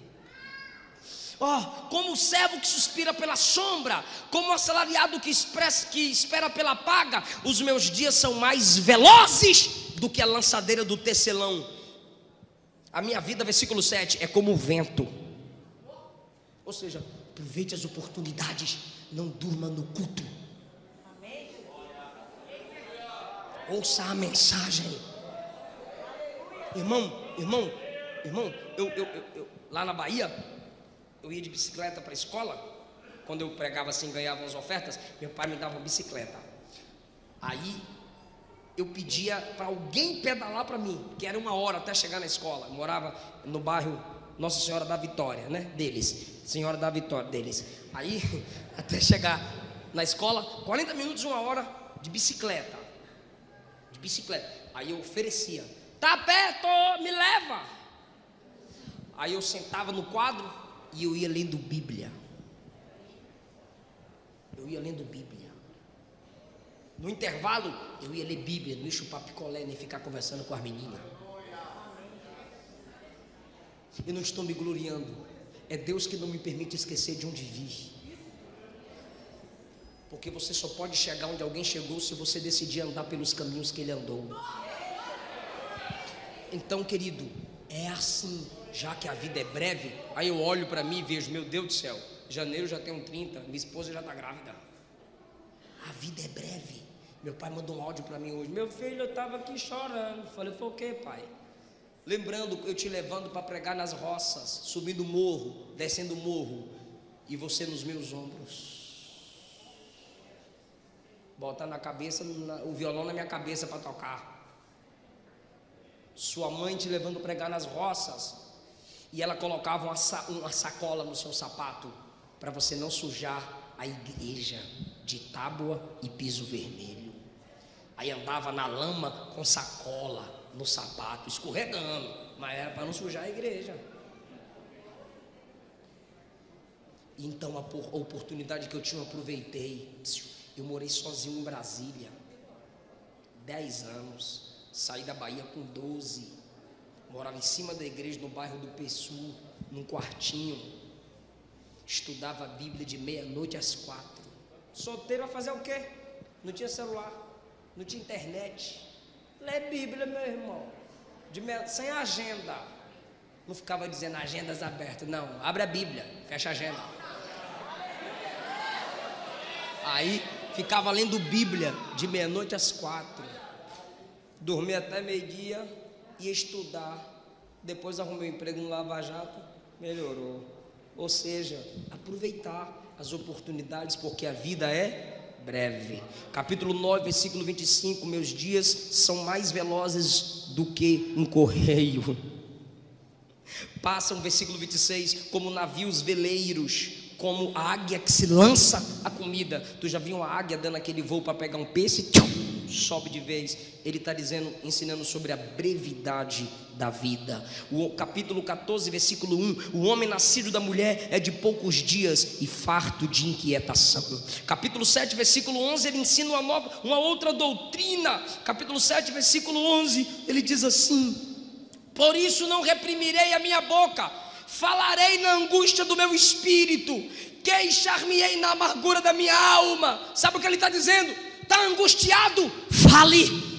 Speaker 1: Como o servo que suspira pela sombra, como o assalariado que espera pela paga, os meus dias são mais velozes do que a lançadeira do tecelão. A minha vida, versículo 7, é como o vento. Ou seja, aproveite as oportunidades, não durma no culto. Ouça a mensagem. Irmão, eu lá na Bahia, eu ia de bicicleta para a escola. Quando eu pregava assim, ganhava umas ofertas, meu pai me dava uma bicicleta. Aí eu pedia para alguém pedalar para mim, que era 1 hora até chegar na escola. Eu morava no bairro Nossa Senhora da Vitória, né? Deles, Senhora da Vitória, deles. Aí, até chegar na escola, 40 minutos, 1 hora de bicicleta. Aí eu oferecia: tá perto, me leva. Aí eu sentava no quadro e eu ia lendo Bíblia. No intervalo, eu ia ler Bíblia, não ia chupar picolé, nem ficar conversando com as meninas. Eu não estou me gloriando, é Deus que não me permite esquecer de onde vi. Porque você só pode chegar onde alguém chegou se você decidir andar pelos caminhos que ele andou. Então, querido, é assim, já que a vida é breve. Aí eu olho para mim e vejo: meu Deus do céu, janeiro já tenho 30, minha esposa já está grávida. A vida é breve. Meu pai mandou um áudio para mim hoje: meu filho, eu estava aqui chorando. Falei: foi o que, pai? Lembrando eu te levando para pregar nas roças, subindo morro, descendo morro, e você nos meus ombros, bota na cabeça, o violão na minha cabeça para tocar. Sua mãe te levando a pregar nas roças, e ela colocava uma sacola no seu sapato, para você não sujar a igreja de tábua e piso vermelho. Aí andava na lama com sacola no sapato, escorregando, mas era para não sujar a igreja. Então a oportunidade que eu tinha, eu aproveitei. Eu morei sozinho em Brasília 10 anos, saí da Bahia com 12, morava em cima da igreja no bairro do Pessu, num quartinho, estudava a Bíblia de meia-noite às 4. Solteiro, a fazer o quê? Não tinha celular, não tinha internet. Lê Bíblia, meu irmão, sem agenda. Não ficava dizendo agendas abertas, não, abre a Bíblia, fecha a agenda. Aí ficava lendo Bíblia de meia-noite às 4, dormia até meio-dia, ia estudar. Depois arrumei um emprego no Lava Jato, melhorou. Ou seja, aproveitar as oportunidades, porque a vida é breve. Capítulo 9, versículo 25: meus dias são mais velozes do que um correio. Passam, versículo 26, como navios veleiros, como a águia que se lança a comida. Tu já viu uma águia dando aquele voo para pegar um peixe? Sobe de vez. Ele está ensinando sobre a brevidade da vida. O capítulo 14, versículo 1: o homem nascido da mulher é de poucos dias e farto de inquietação. Capítulo 7, versículo 11, ele ensina uma outra doutrina. Capítulo 7, versículo 11, ele diz assim: Por isso não reprimirei a minha boca, falarei na angústia do meu espírito, queixar-me-ei na amargura da minha alma. Sabe o que ele está dizendo? Está angustiado? Fale.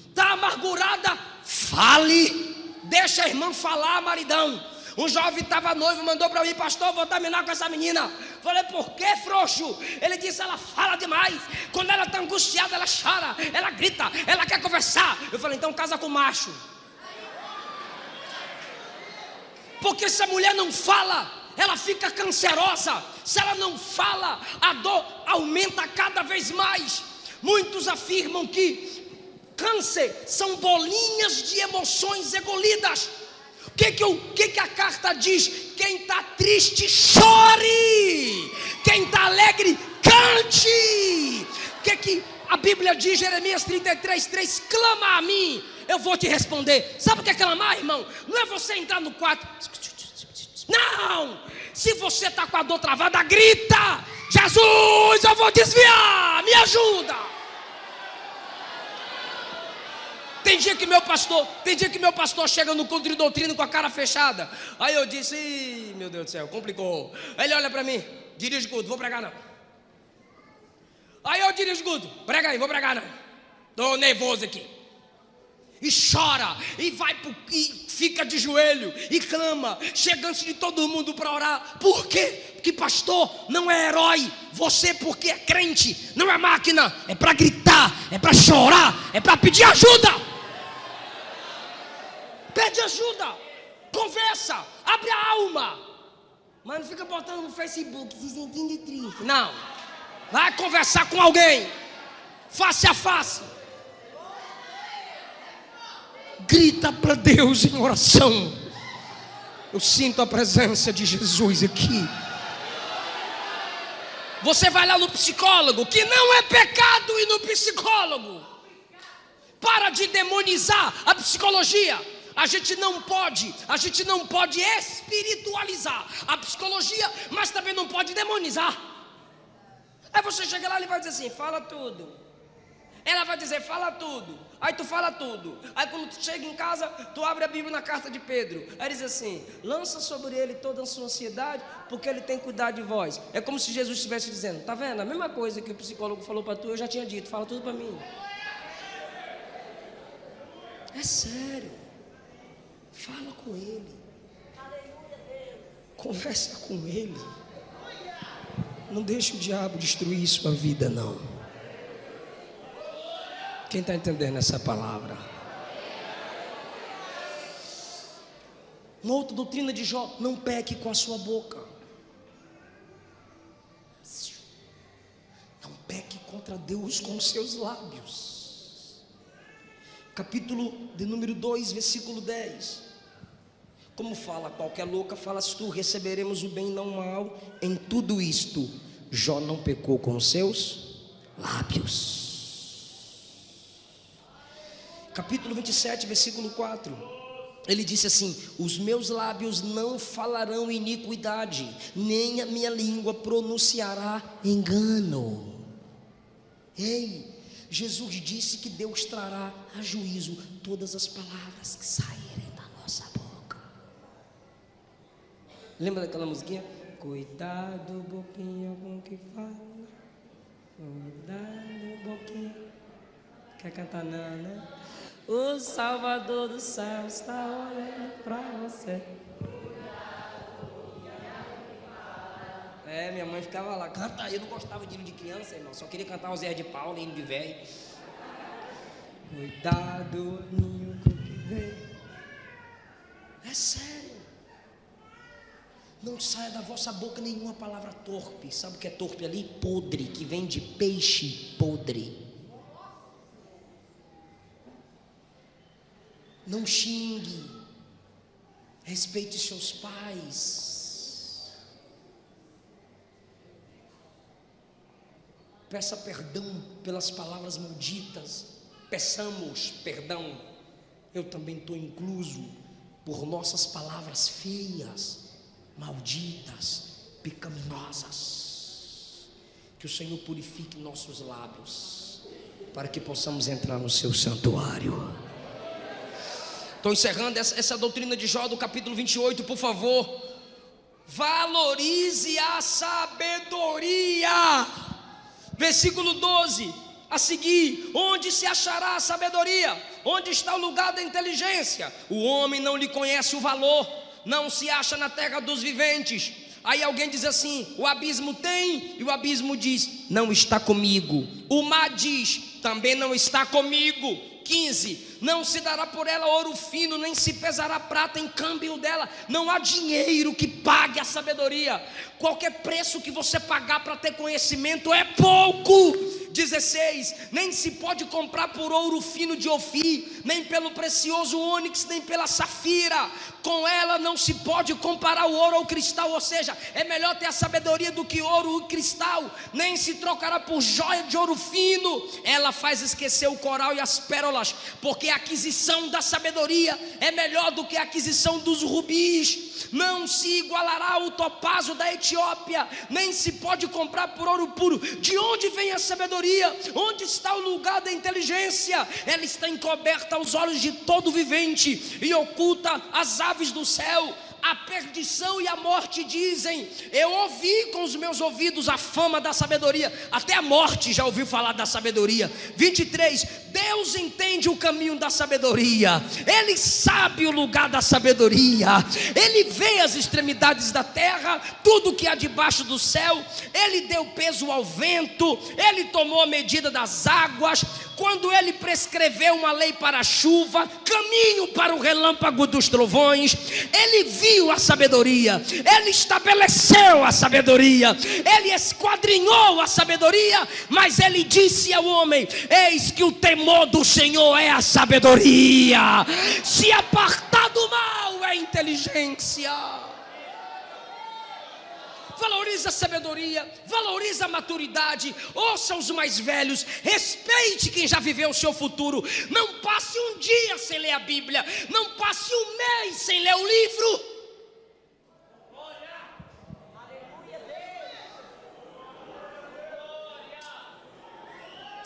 Speaker 1: Está amargurada? Fale. Deixa a irmã falar, maridão. Um jovem estava noivo, mandou para mim: pastor, vou terminar com essa menina. Falei: por que, frouxo? Ele disse: ela fala demais. Quando ela está angustiada, ela chora, ela grita, ela quer conversar. Eu falei: então casa com macho. Porque se a mulher não fala, ela fica cancerosa. Se ela não fala, a dor aumenta cada vez mais. Muitos afirmam que câncer são bolinhas de emoções engolidas. O que a carta diz? Quem está triste, chore. Quem está alegre, cante. O que a Bíblia diz? Jeremias 33:3: clama a mim, eu vou te responder. Sabe o que é clamar, irmão? Não é você entrar no quarto. Não. Se você está com a dor travada, grita: Jesus, eu vou desviar, me ajuda. Tem dia que meu pastor chega no culto de doutrina com a cara fechada. Aí eu disse: ih, meu Deus do céu, complicou. Aí ele olha para mim: dirige o culto, vou pregar não. Aí eu dirijo o culto: prega aí, vou pregar não. Estou nervoso aqui. E chora, e e fica de joelho, e clama, chega antes de todo mundo para orar. Por quê? Porque pastor não é herói. Você, porque é crente, não é máquina. É para gritar, é para chorar, é para pedir ajuda. Pede ajuda, conversa, abre a alma. Mas não fica botando no Facebook se sentindo triste. Não, vai conversar com alguém, face a face. Grita para Deus em oração. Eu sinto a presença de Jesus aqui. Você vai lá no psicólogo, que não é pecado ir no psicólogo. Para de demonizar a psicologia. A gente não pode espiritualizar a psicologia, mas também não pode demonizar. Aí você chega lá e ele vai dizer assim: fala tudo. Ela vai dizer: fala tudo. Aí tu fala tudo. Aí quando tu chega em casa, tu abre a Bíblia na carta de Pedro. Aí diz assim: lança sobre ele toda a sua ansiedade, porque ele tem cuidado de vós. É como se Jesus estivesse dizendo: tá vendo? A mesma coisa que o psicólogo falou para tu, eu já tinha dito. Fala tudo para mim. É sério. Fala com ele. Conversa com ele. Não deixe o diabo destruir sua vida, não. Quem está entendendo essa palavra? Uma outra doutrina de Jó: não peque com a sua boca. Não peque contra Deus com os seus lábios. Capítulo de número 2, versículo 10. Como fala qualquer louca, falas tu: receberemos o bem, não o mal. Em tudo isto, Jó não pecou com os seus lábios. Capítulo 27, versículo 4. Ele disse assim: os meus lábios não falarão iniquidade, nem a minha língua pronunciará engano. Ei, Jesus disse que Deus trará a juízo todas as palavras que saírem da nossa boca. Lembra daquela musiquinha? Cuidado, boquinha, com o que fala. Cuidado, boquinha. Quer cantar não, né? O Salvador do céu está olhando para você. É, minha mãe ficava lá: canta aí. Eu não gostava de hino de criança, irmão. Só queria cantar o Zé de Paula, hino de velho. Cuidado, ninho com o que vem. É sério. Não saia da vossa boca nenhuma palavra torpe. Sabe o que é torpe ali? Podre, que vem de peixe podre. Não xingue. Respeite seus pais. Peça perdão pelas palavras malditas. Peçamos perdão. Eu também estou incluso por nossas palavras feias, malditas, pecaminosas. Que o Senhor purifique nossos lábios, para que possamos entrar no seu santuário. Estou encerrando essa doutrina de Jó do capítulo 28, por favor. Valorize a sabedoria. Versículo 12, a seguir: onde se achará a sabedoria? Onde está o lugar da inteligência? O homem não lhe conhece o valor, não se acha na terra dos viventes. Aí alguém diz assim: o abismo tem, e o abismo diz: não está comigo. O mar diz: também não está comigo. 15, não se dará por ela ouro fino, nem se pesará prata em câmbio dela. Não há dinheiro que pague a sabedoria. Qualquer preço que você pagar para ter conhecimento é pouco. 16, nem se pode comprar por ouro fino de Ofir, nem pelo precioso ônix, nem pela safira. Com ela não se pode comparar o ouro ao cristal. Ou seja, é melhor ter a sabedoria do que ouro e cristal. Nem se trocará por joia de ouro fino. Ela faz esquecer o coral e as pérolas, porque a aquisição da sabedoria é melhor do que a aquisição dos rubis. Não se igualará o topázio da Etiópia, nem se pode comprar por ouro puro. De onde vem a sabedoria? Onde está o lugar da inteligência? Ela está encoberta aos olhos de todo vivente e oculta as aves do céu. A perdição e a morte dizem: eu ouvi com os meus ouvidos a fama da sabedoria. Até a morte já ouviu falar da sabedoria. 23, Deus entende o caminho da sabedoria. Ele sabe o lugar da sabedoria. Ele vê as extremidades da terra, tudo que há debaixo do céu. Ele deu peso ao vento, ele tomou a medida das águas. Quando ele prescreveu uma lei para a chuva, caminho para o relâmpago dos trovões, ele viu a sabedoria, ele estabeleceu a sabedoria, ele esquadrinhou a sabedoria. Mas ele disse ao homem: eis que o temor do Senhor é a sabedoria, se apartar do mal é a inteligência. Valorize a sabedoria, valorize a maturidade. Ouça os mais velhos, respeite quem já viveu o seu futuro. Não passe um dia sem ler a Bíblia, não passe um mês sem ler o livro.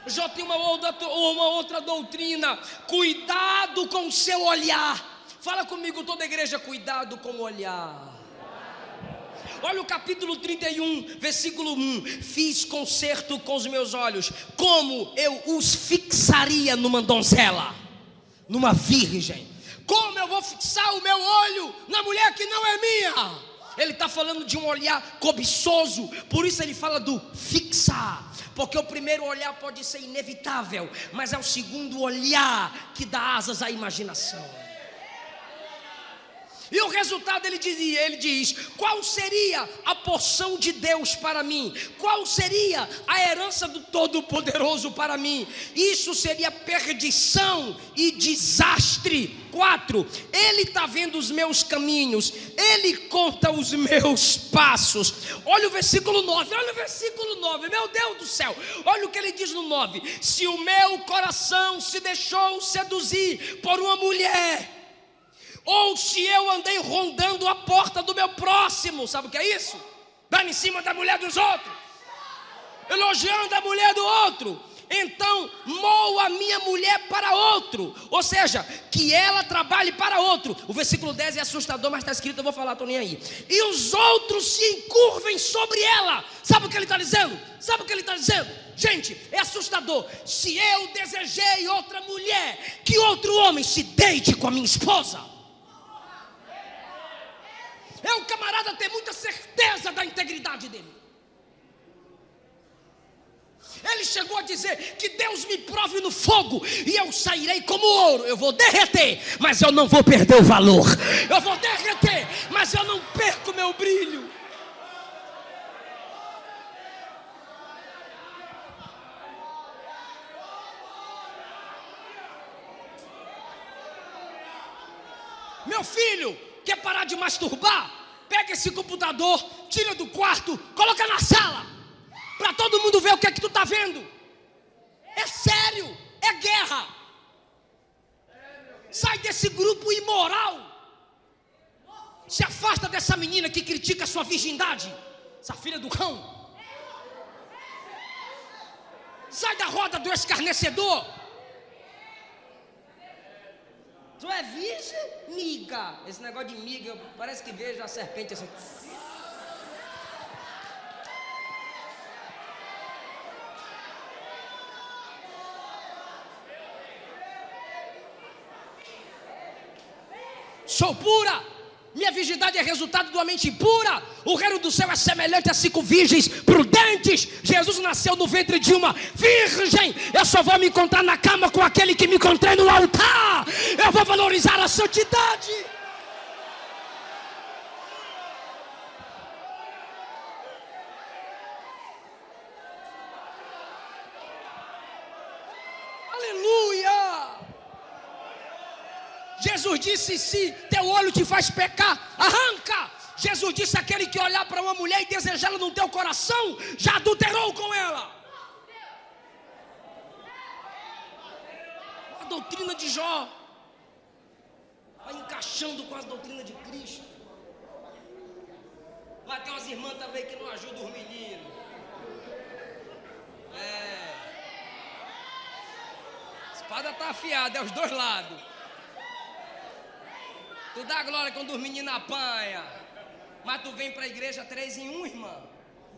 Speaker 1: Já tem uma outra doutrina: cuidado com o seu olhar. Fala comigo toda a igreja: cuidado com o olhar. Olha o capítulo 31, versículo 1: fiz concerto com os meus olhos, como eu os fixaria numa donzela, numa virgem. Como eu vou fixar o meu olho na mulher que não é minha? Ele está falando de um olhar cobiçoso, por isso ele fala do fixar. Porque o primeiro olhar pode ser inevitável, mas é o segundo olhar que dá asas à imaginação. E o resultado ele diz: qual seria a porção de Deus para mim? Qual seria a herança do Todo-Poderoso para mim? Isso seria perdição e desastre. 4, ele está vendo os meus caminhos, ele conta os meus passos. Olha o versículo 9, meu Deus do céu. Olha o que ele diz no 9: se o meu coração se deixou seduzir por uma mulher, ou se eu andei rondando a porta do meu próximo. Sabe o que é isso? Dando em cima da mulher dos outros, elogiando a mulher do outro. Então moo a minha mulher para outro. Ou seja, que ela trabalhe para outro. O versículo 10 é assustador, mas está escrito, eu vou falar, estou nem aí. E os outros se encurvem sobre ela. Sabe o que ele está dizendo? Gente, é assustador. Se eu desejei outra mulher, que outro homem se deite com a minha esposa. É um camarada ter muita certeza da integridade dele. Ele chegou a dizer que Deus me prove no fogo e eu sairei como ouro. Eu vou derreter, mas eu não vou perder o valor. Eu vou derreter, mas eu não perco meu brilho. Meu filho, quer parar de masturbar? Pega esse computador, tira do quarto, coloca na sala, para todo mundo ver o que é que tu está vendo. É sério, é guerra. Sai desse grupo imoral. Se afasta dessa menina que critica a sua virgindade, essa filha do cão. Sai da roda do escarnecedor. Tu é virgem? Miga. Esse negócio de miga, parece que vejo a serpente assim. Sou pura. Minha virgindade é resultado de uma mente pura. O reino do céu é semelhante a 5 virgens prudentes. Jesus nasceu no ventre de uma virgem. Eu só vou me encontrar na cama com aquele que me encontrei no altar. Eu vou valorizar a santidade. Aleluia. Jesus disse: se teu olho te faz pecar, arranca. Jesus disse: aquele que olhar para uma mulher e desejá-la no teu coração, já adulterou com ela. A doutrina de Jó vai encaixando com as doutrinas de Cristo. Mas tem umas irmãs também que não ajudam os meninos. A espada está afiada, é os dois lados. Tu dá glória quando os meninos apanham. Mas tu vem para a igreja 3 em 1, irmã.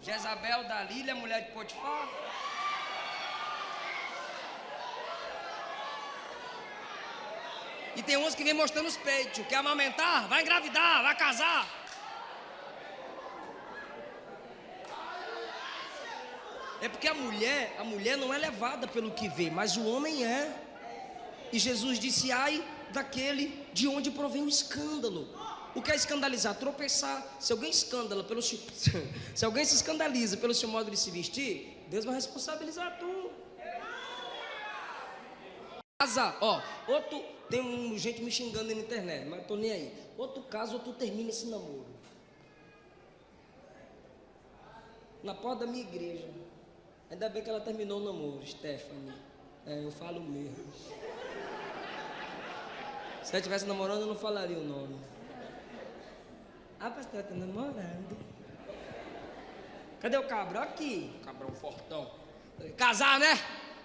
Speaker 1: Jezabel, Dalila, mulher de Potifar. E tem uns que vem mostrando os peitos. Quer amamentar? Vai engravidar, vai casar. É porque a mulher não é levada pelo que vê, mas o homem é. E Jesus disse: ai daquele de onde provém o escândalo. O que é escandalizar? Tropeçar. Se alguém se escandaliza pelo seu modo de se vestir, Deus vai responsabilizar tu. Casa, outro, tem gente me xingando na internet, mas tô nem aí. Outro caso, tu termina esse namoro na porta da minha igreja. Ainda bem que ela terminou o namoro, Stephanie. Eu falo mesmo. Se ela estivesse namorando, eu não falaria o nome. Ah, pastor, tá namorando. Cadê o cabra? Aqui. Cabrão fortão. Casar, né?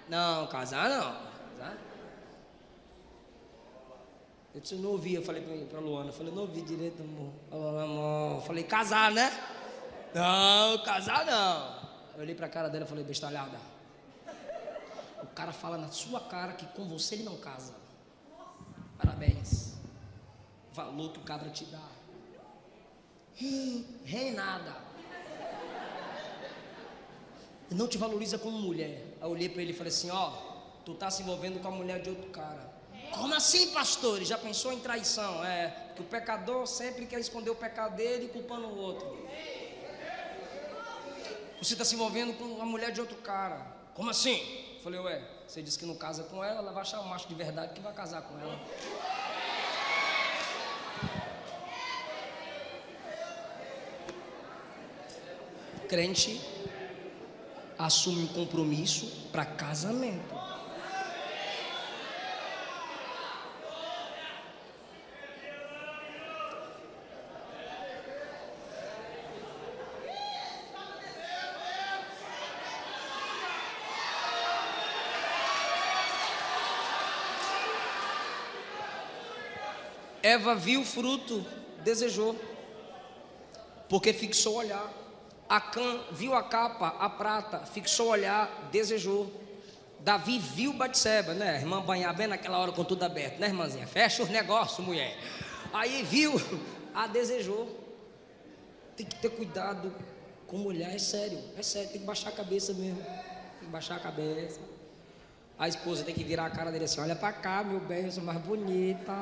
Speaker 1: Não, casar não. Casar. Eu disse: eu não ouvi. Eu falei pra Luana. Eu falei: não ouvi direito, amor. Amor. Eu falei: casar, né? Não, casar não. Eu olhei pra cara dela e falei: bestalhada. O cara fala na sua cara que com você ele não casa. Parabéns. Valor que o cabra te dá. Rei nada. Ele não te valoriza como mulher. Aí eu olhei para ele e falei assim: tu tá se envolvendo com a mulher de outro cara. Como assim, pastor? Ele já pensou em traição? Que o pecador sempre quer esconder o pecado dele culpando o outro. Você está se envolvendo com a mulher de outro cara. Como assim? Eu falei: você disse que não casa com ela vai achar um macho de verdade que vai casar com ela. Crente assume um compromisso para casamento. Eva viu o fruto, desejou, porque fixou o olhar. Acã viu a capa, a prata, fixou o olhar, desejou. Davi viu Batseba, né? A irmã banhar bem naquela hora com tudo aberto, né, irmãzinha? Fecha os negócios, mulher. Aí viu, desejou. Tem que ter cuidado com mulher, é sério, tem que baixar a cabeça mesmo. Tem que baixar a cabeça. A esposa tem que virar a cara dele assim: olha pra cá, meu bem, eu sou mais bonita.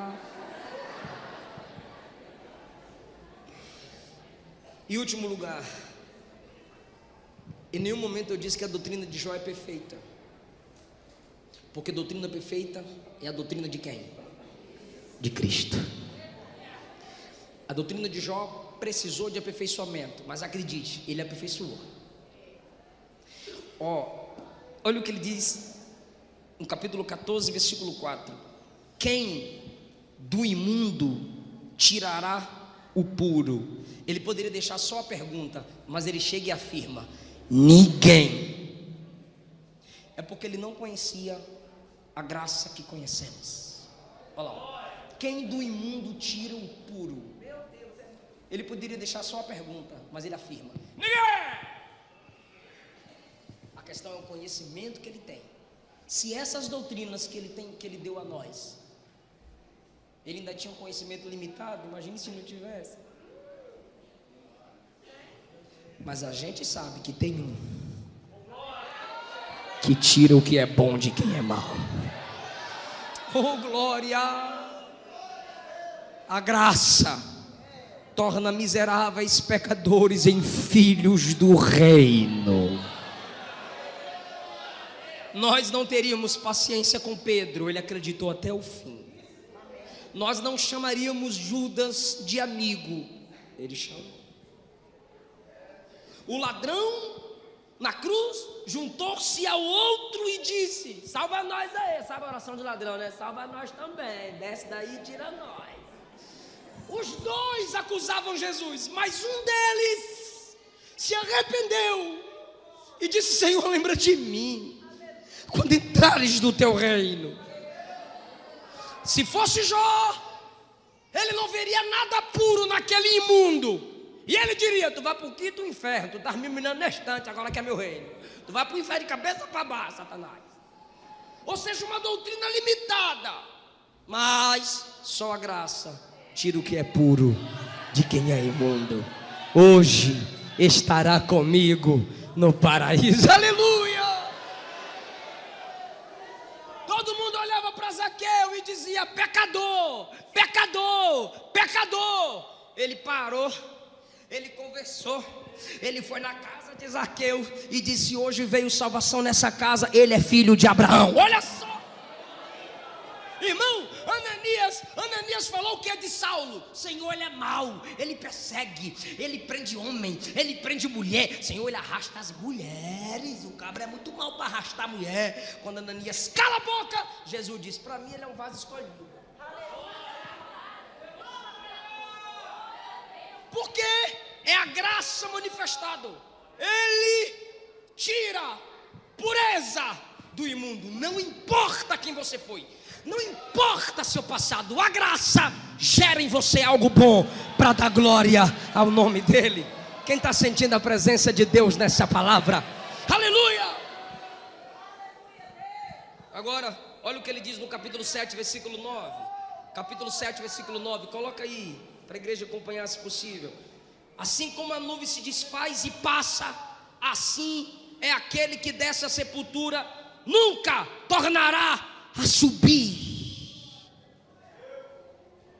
Speaker 1: E último lugar, em nenhum momento eu disse que a doutrina de Jó é perfeita, porque a doutrina perfeita é a doutrina de quem? De Cristo. A doutrina de Jó precisou de aperfeiçoamento, mas acredite, ele aperfeiçoou. Olha o que ele diz no capítulo 14, versículo 4: quem do imundo tirará o puro? Ele poderia deixar só a pergunta, mas ele chega e afirma: ninguém. É porque ele não conhecia a graça que conhecemos. Olha lá. Quem do imundo tira o puro? Ele poderia deixar só a pergunta, mas ele afirma: ninguém! A questão é o conhecimento que ele tem. Se essas doutrinas que ele tem, que ele deu a nós, ele ainda tinha um conhecimento limitado, imagine se não tivesse. Mas a gente sabe que tem um que tira o que é bom de quem é mau. Oh, glória! A graça torna miseráveis pecadores em filhos do reino. Nós não teríamos paciência com Pedro, ele acreditou até o fim. Nós não chamaríamos Judas de amigo, ele chamou. O ladrão na cruz juntou-se ao outro e disse: salva nós aí. Sabe a oração de ladrão, né? Salva nós também, desce daí e tira nós. Os dois acusavam Jesus, mas um deles se arrependeu e disse: Senhor, lembra de mim quando entrares no teu reino. Se fosse Jó, ele não veria nada puro naquele imundo. E ele diria: tu vai para o quinto inferno, tu estás me minando na estante, agora que é meu reino. Tu vai para o inferno de cabeça para baixo, Satanás. Ou seja, uma doutrina limitada. Mas só a graça tira o que é puro de quem é imundo. Hoje estará comigo no paraíso. Aleluia! Todo mundo olhava para Zaqueu e dizia: pecador, pecador, pecador. Ele parou, ele conversou, ele foi na casa de Zaqueu e disse: hoje veio salvação nessa casa, ele é filho de Abraão. Olha só, irmão, Ananias falou que é de Saulo. Senhor, ele é mau, ele persegue, ele prende homem, ele prende mulher. Senhor, ele arrasta as mulheres. O cabra é muito mau para arrastar a mulher. Quando Ananias cala a boca, Jesus disse: para mim ele é um vaso escolhido. Porque é a graça manifestada. Ele tira pureza do imundo. Não importa quem você foi, não importa seu passado, a graça gera em você algo bom para dar glória ao nome dele. Quem está sentindo a presença de Deus nessa palavra? Aleluia! Agora, olha o que ele diz no capítulo 7, versículo 9. Capítulo 7, versículo 9. Coloca aí, para a igreja acompanhar se possível. Assim como a nuvem se desfaz e passa, assim é aquele que desce à sepultura, nunca tornará a subir.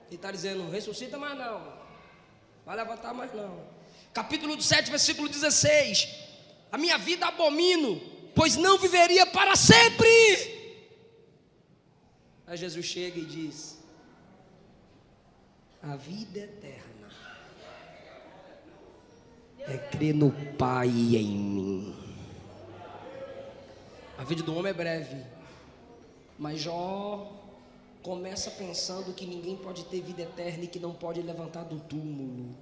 Speaker 1: Ele está dizendo: ressuscita mais não, vai levantar mais não. Capítulo 7, versículo 16. A minha vida abomino, pois não viveria para sempre. Aí Jesus chega e diz: a vida eterna é crer no Pai e em mim. A vida do homem é breve, mas Jó começa pensando que ninguém pode ter vida eterna e que não pode levantar do túmulo.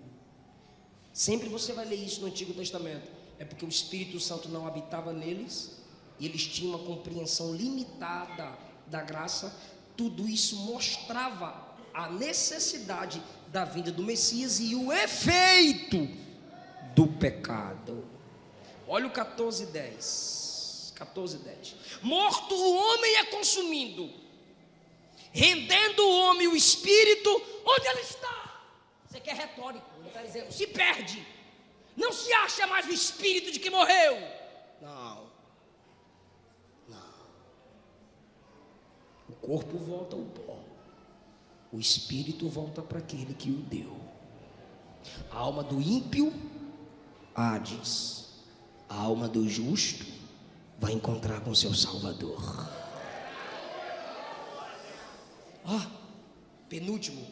Speaker 1: Sempre você vai ler isso no Antigo Testamento. É porque o Espírito Santo não habitava neles e eles tinham uma compreensão limitada da graça. Tudo isso mostrava a necessidade da vinda do Messias e o efeito do pecado. Olha o 14:10. 14:10. Morto o homem é consumido, rendendo o homem o espírito, onde ele está? Isso aqui é retórico, ele está dizendo: se perde, não se acha mais o espírito de que morreu. Não. O corpo volta ao pó, o espírito volta para aquele que o deu. A alma do ímpio, Hades. A alma do justo vai encontrar com seu Salvador. Penúltimo.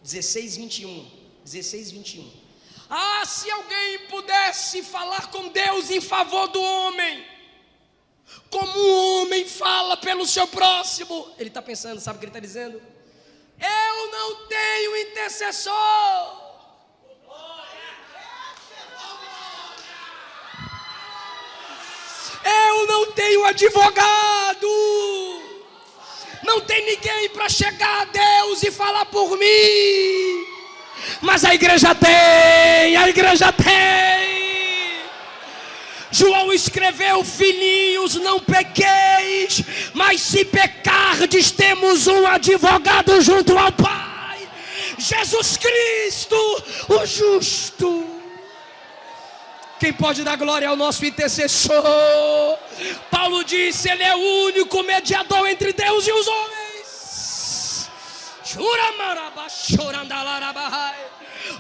Speaker 1: 16:21. Ah, se alguém pudesse falar com Deus em favor do homem, como um homem fala pelo seu próximo. Ele está pensando, sabe o que ele está dizendo? Eu não tenho intercessor. Eu não tenho advogado. Não Não tem ninguém para chegar a Deus e falar por mim. Mas a igreja tem, a igreja tem. João escreveu: filhinhos, não pequeis, mas se pecardes, temos um advogado junto ao Pai, Jesus Cristo, o justo. Quem pode dar glória ao nosso intercessor? Paulo disse: ele é o único mediador entre Deus e os homens.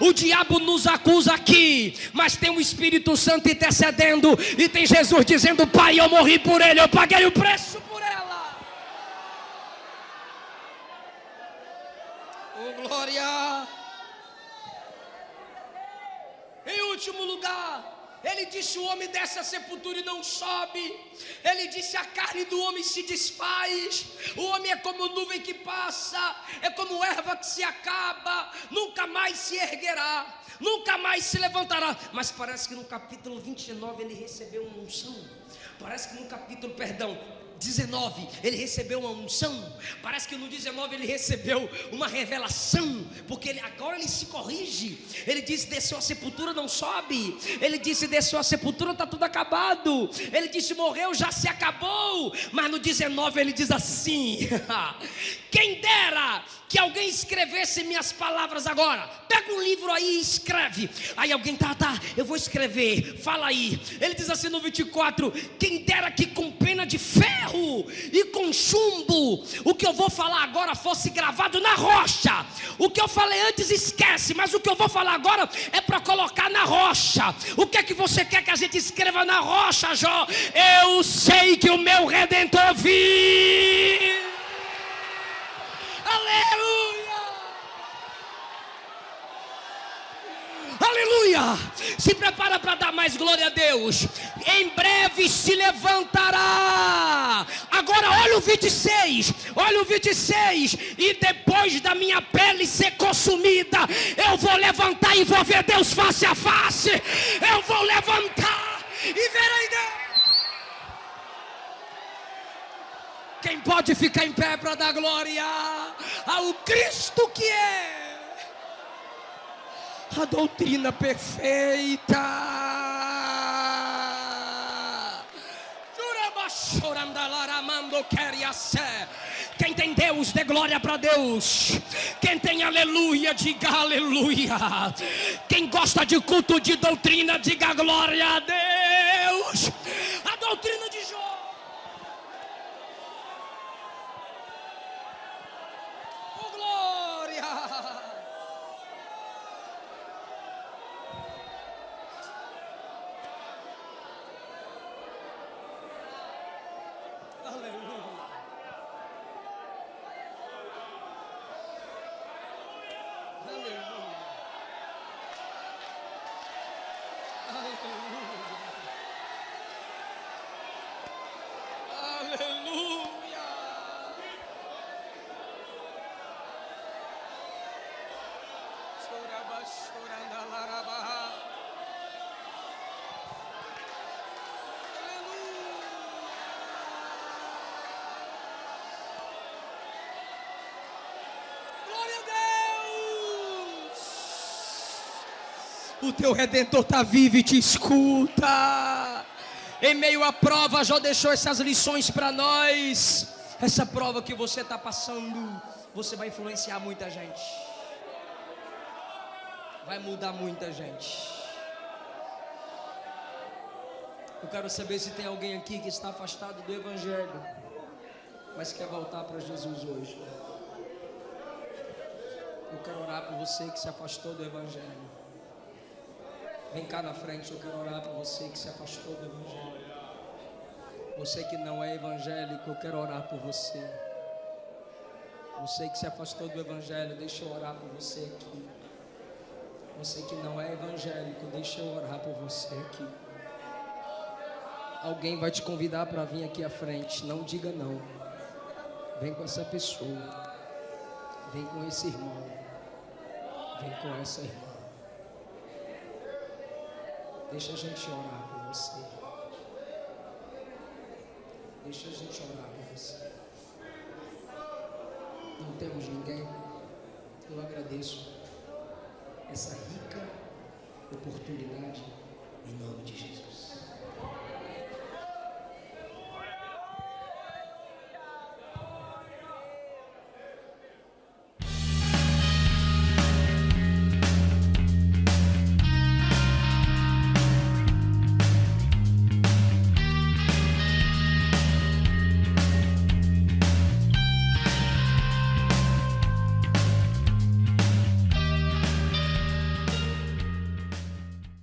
Speaker 1: O diabo nos acusa aqui, mas tem o Espírito Santo intercedendo, e tem Jesus dizendo: Pai, eu morri por ele, eu paguei o preço por ela. Oh, glória. Em último lugar, ele disse: o homem desce à sepultura e não sobe. Ele disse: a carne do homem se desfaz. O homem é como nuvem que passa, é como erva que se acaba, nunca mais se erguerá, nunca mais se levantará. Mas parece que no capítulo 29 ele recebeu uma unção. Parece que no capítulo, 19, ele recebeu uma unção. Parece que no 19 ele recebeu uma revelação, porque agora ele se corrige. Ele disse: desceu a sepultura, não sobe. Ele disse: desceu a sepultura, está tudo acabado. Ele disse: morreu, já se acabou. Mas no 19 ele diz assim: quem dera que alguém escrevesse minhas palavras agora. Pega um livro aí e escreve. Aí alguém, tá, eu vou escrever, fala aí. Ele diz assim no 24: quem dera que com pena de ferro e com chumbo o que eu vou falar agora fosse gravado na rocha. O que eu falei antes esquece, mas o que eu vou falar agora é para colocar na rocha. O que é que você quer que a gente escreva na rocha, Jó? Eu sei que o meu Redentor vive. Aleluia! Aleluia! Se prepara para dar mais glória a Deus. Em breve se levantará. Agora olha o 26. Olha o 26. E depois da minha pele ser consumida, eu vou levantar e vou ver Deus face a face. Eu vou levantar e verei Deus. Quem pode ficar em pé para dar glória ao Cristo que é a doutrina perfeita? Quem tem Deus, dê glória para Deus. Quem tem aleluia, diga aleluia. Quem gosta de culto de doutrina, diga glória a Deus. A doutrina de Jó. O teu Redentor está vivo e te escuta. Em meio à prova, Jó deixou essas lições para nós. Essa prova que você está passando, você vai influenciar muita gente, vai mudar muita gente. Eu quero saber se tem alguém aqui que está afastado do Evangelho, mas quer voltar para Jesus hoje. Eu quero orar por você que se afastou do Evangelho. Vem cá na frente, eu quero orar por você que se afastou do Evangelho. Você que não é evangélico, eu quero orar por você. Você que se afastou do Evangelho, deixa eu orar por você aqui. Você que não é evangélico, deixa eu orar por você aqui. Alguém vai te convidar para vir aqui à frente, não diga não. Vem com essa pessoa. Vem com esse irmão. Vem com essa irmã. Deixa a gente orar por você. Deixa a gente orar por você.
Speaker 3: não temos ninguém, eu agradeço essa rica oportunidade em nome de Jesus.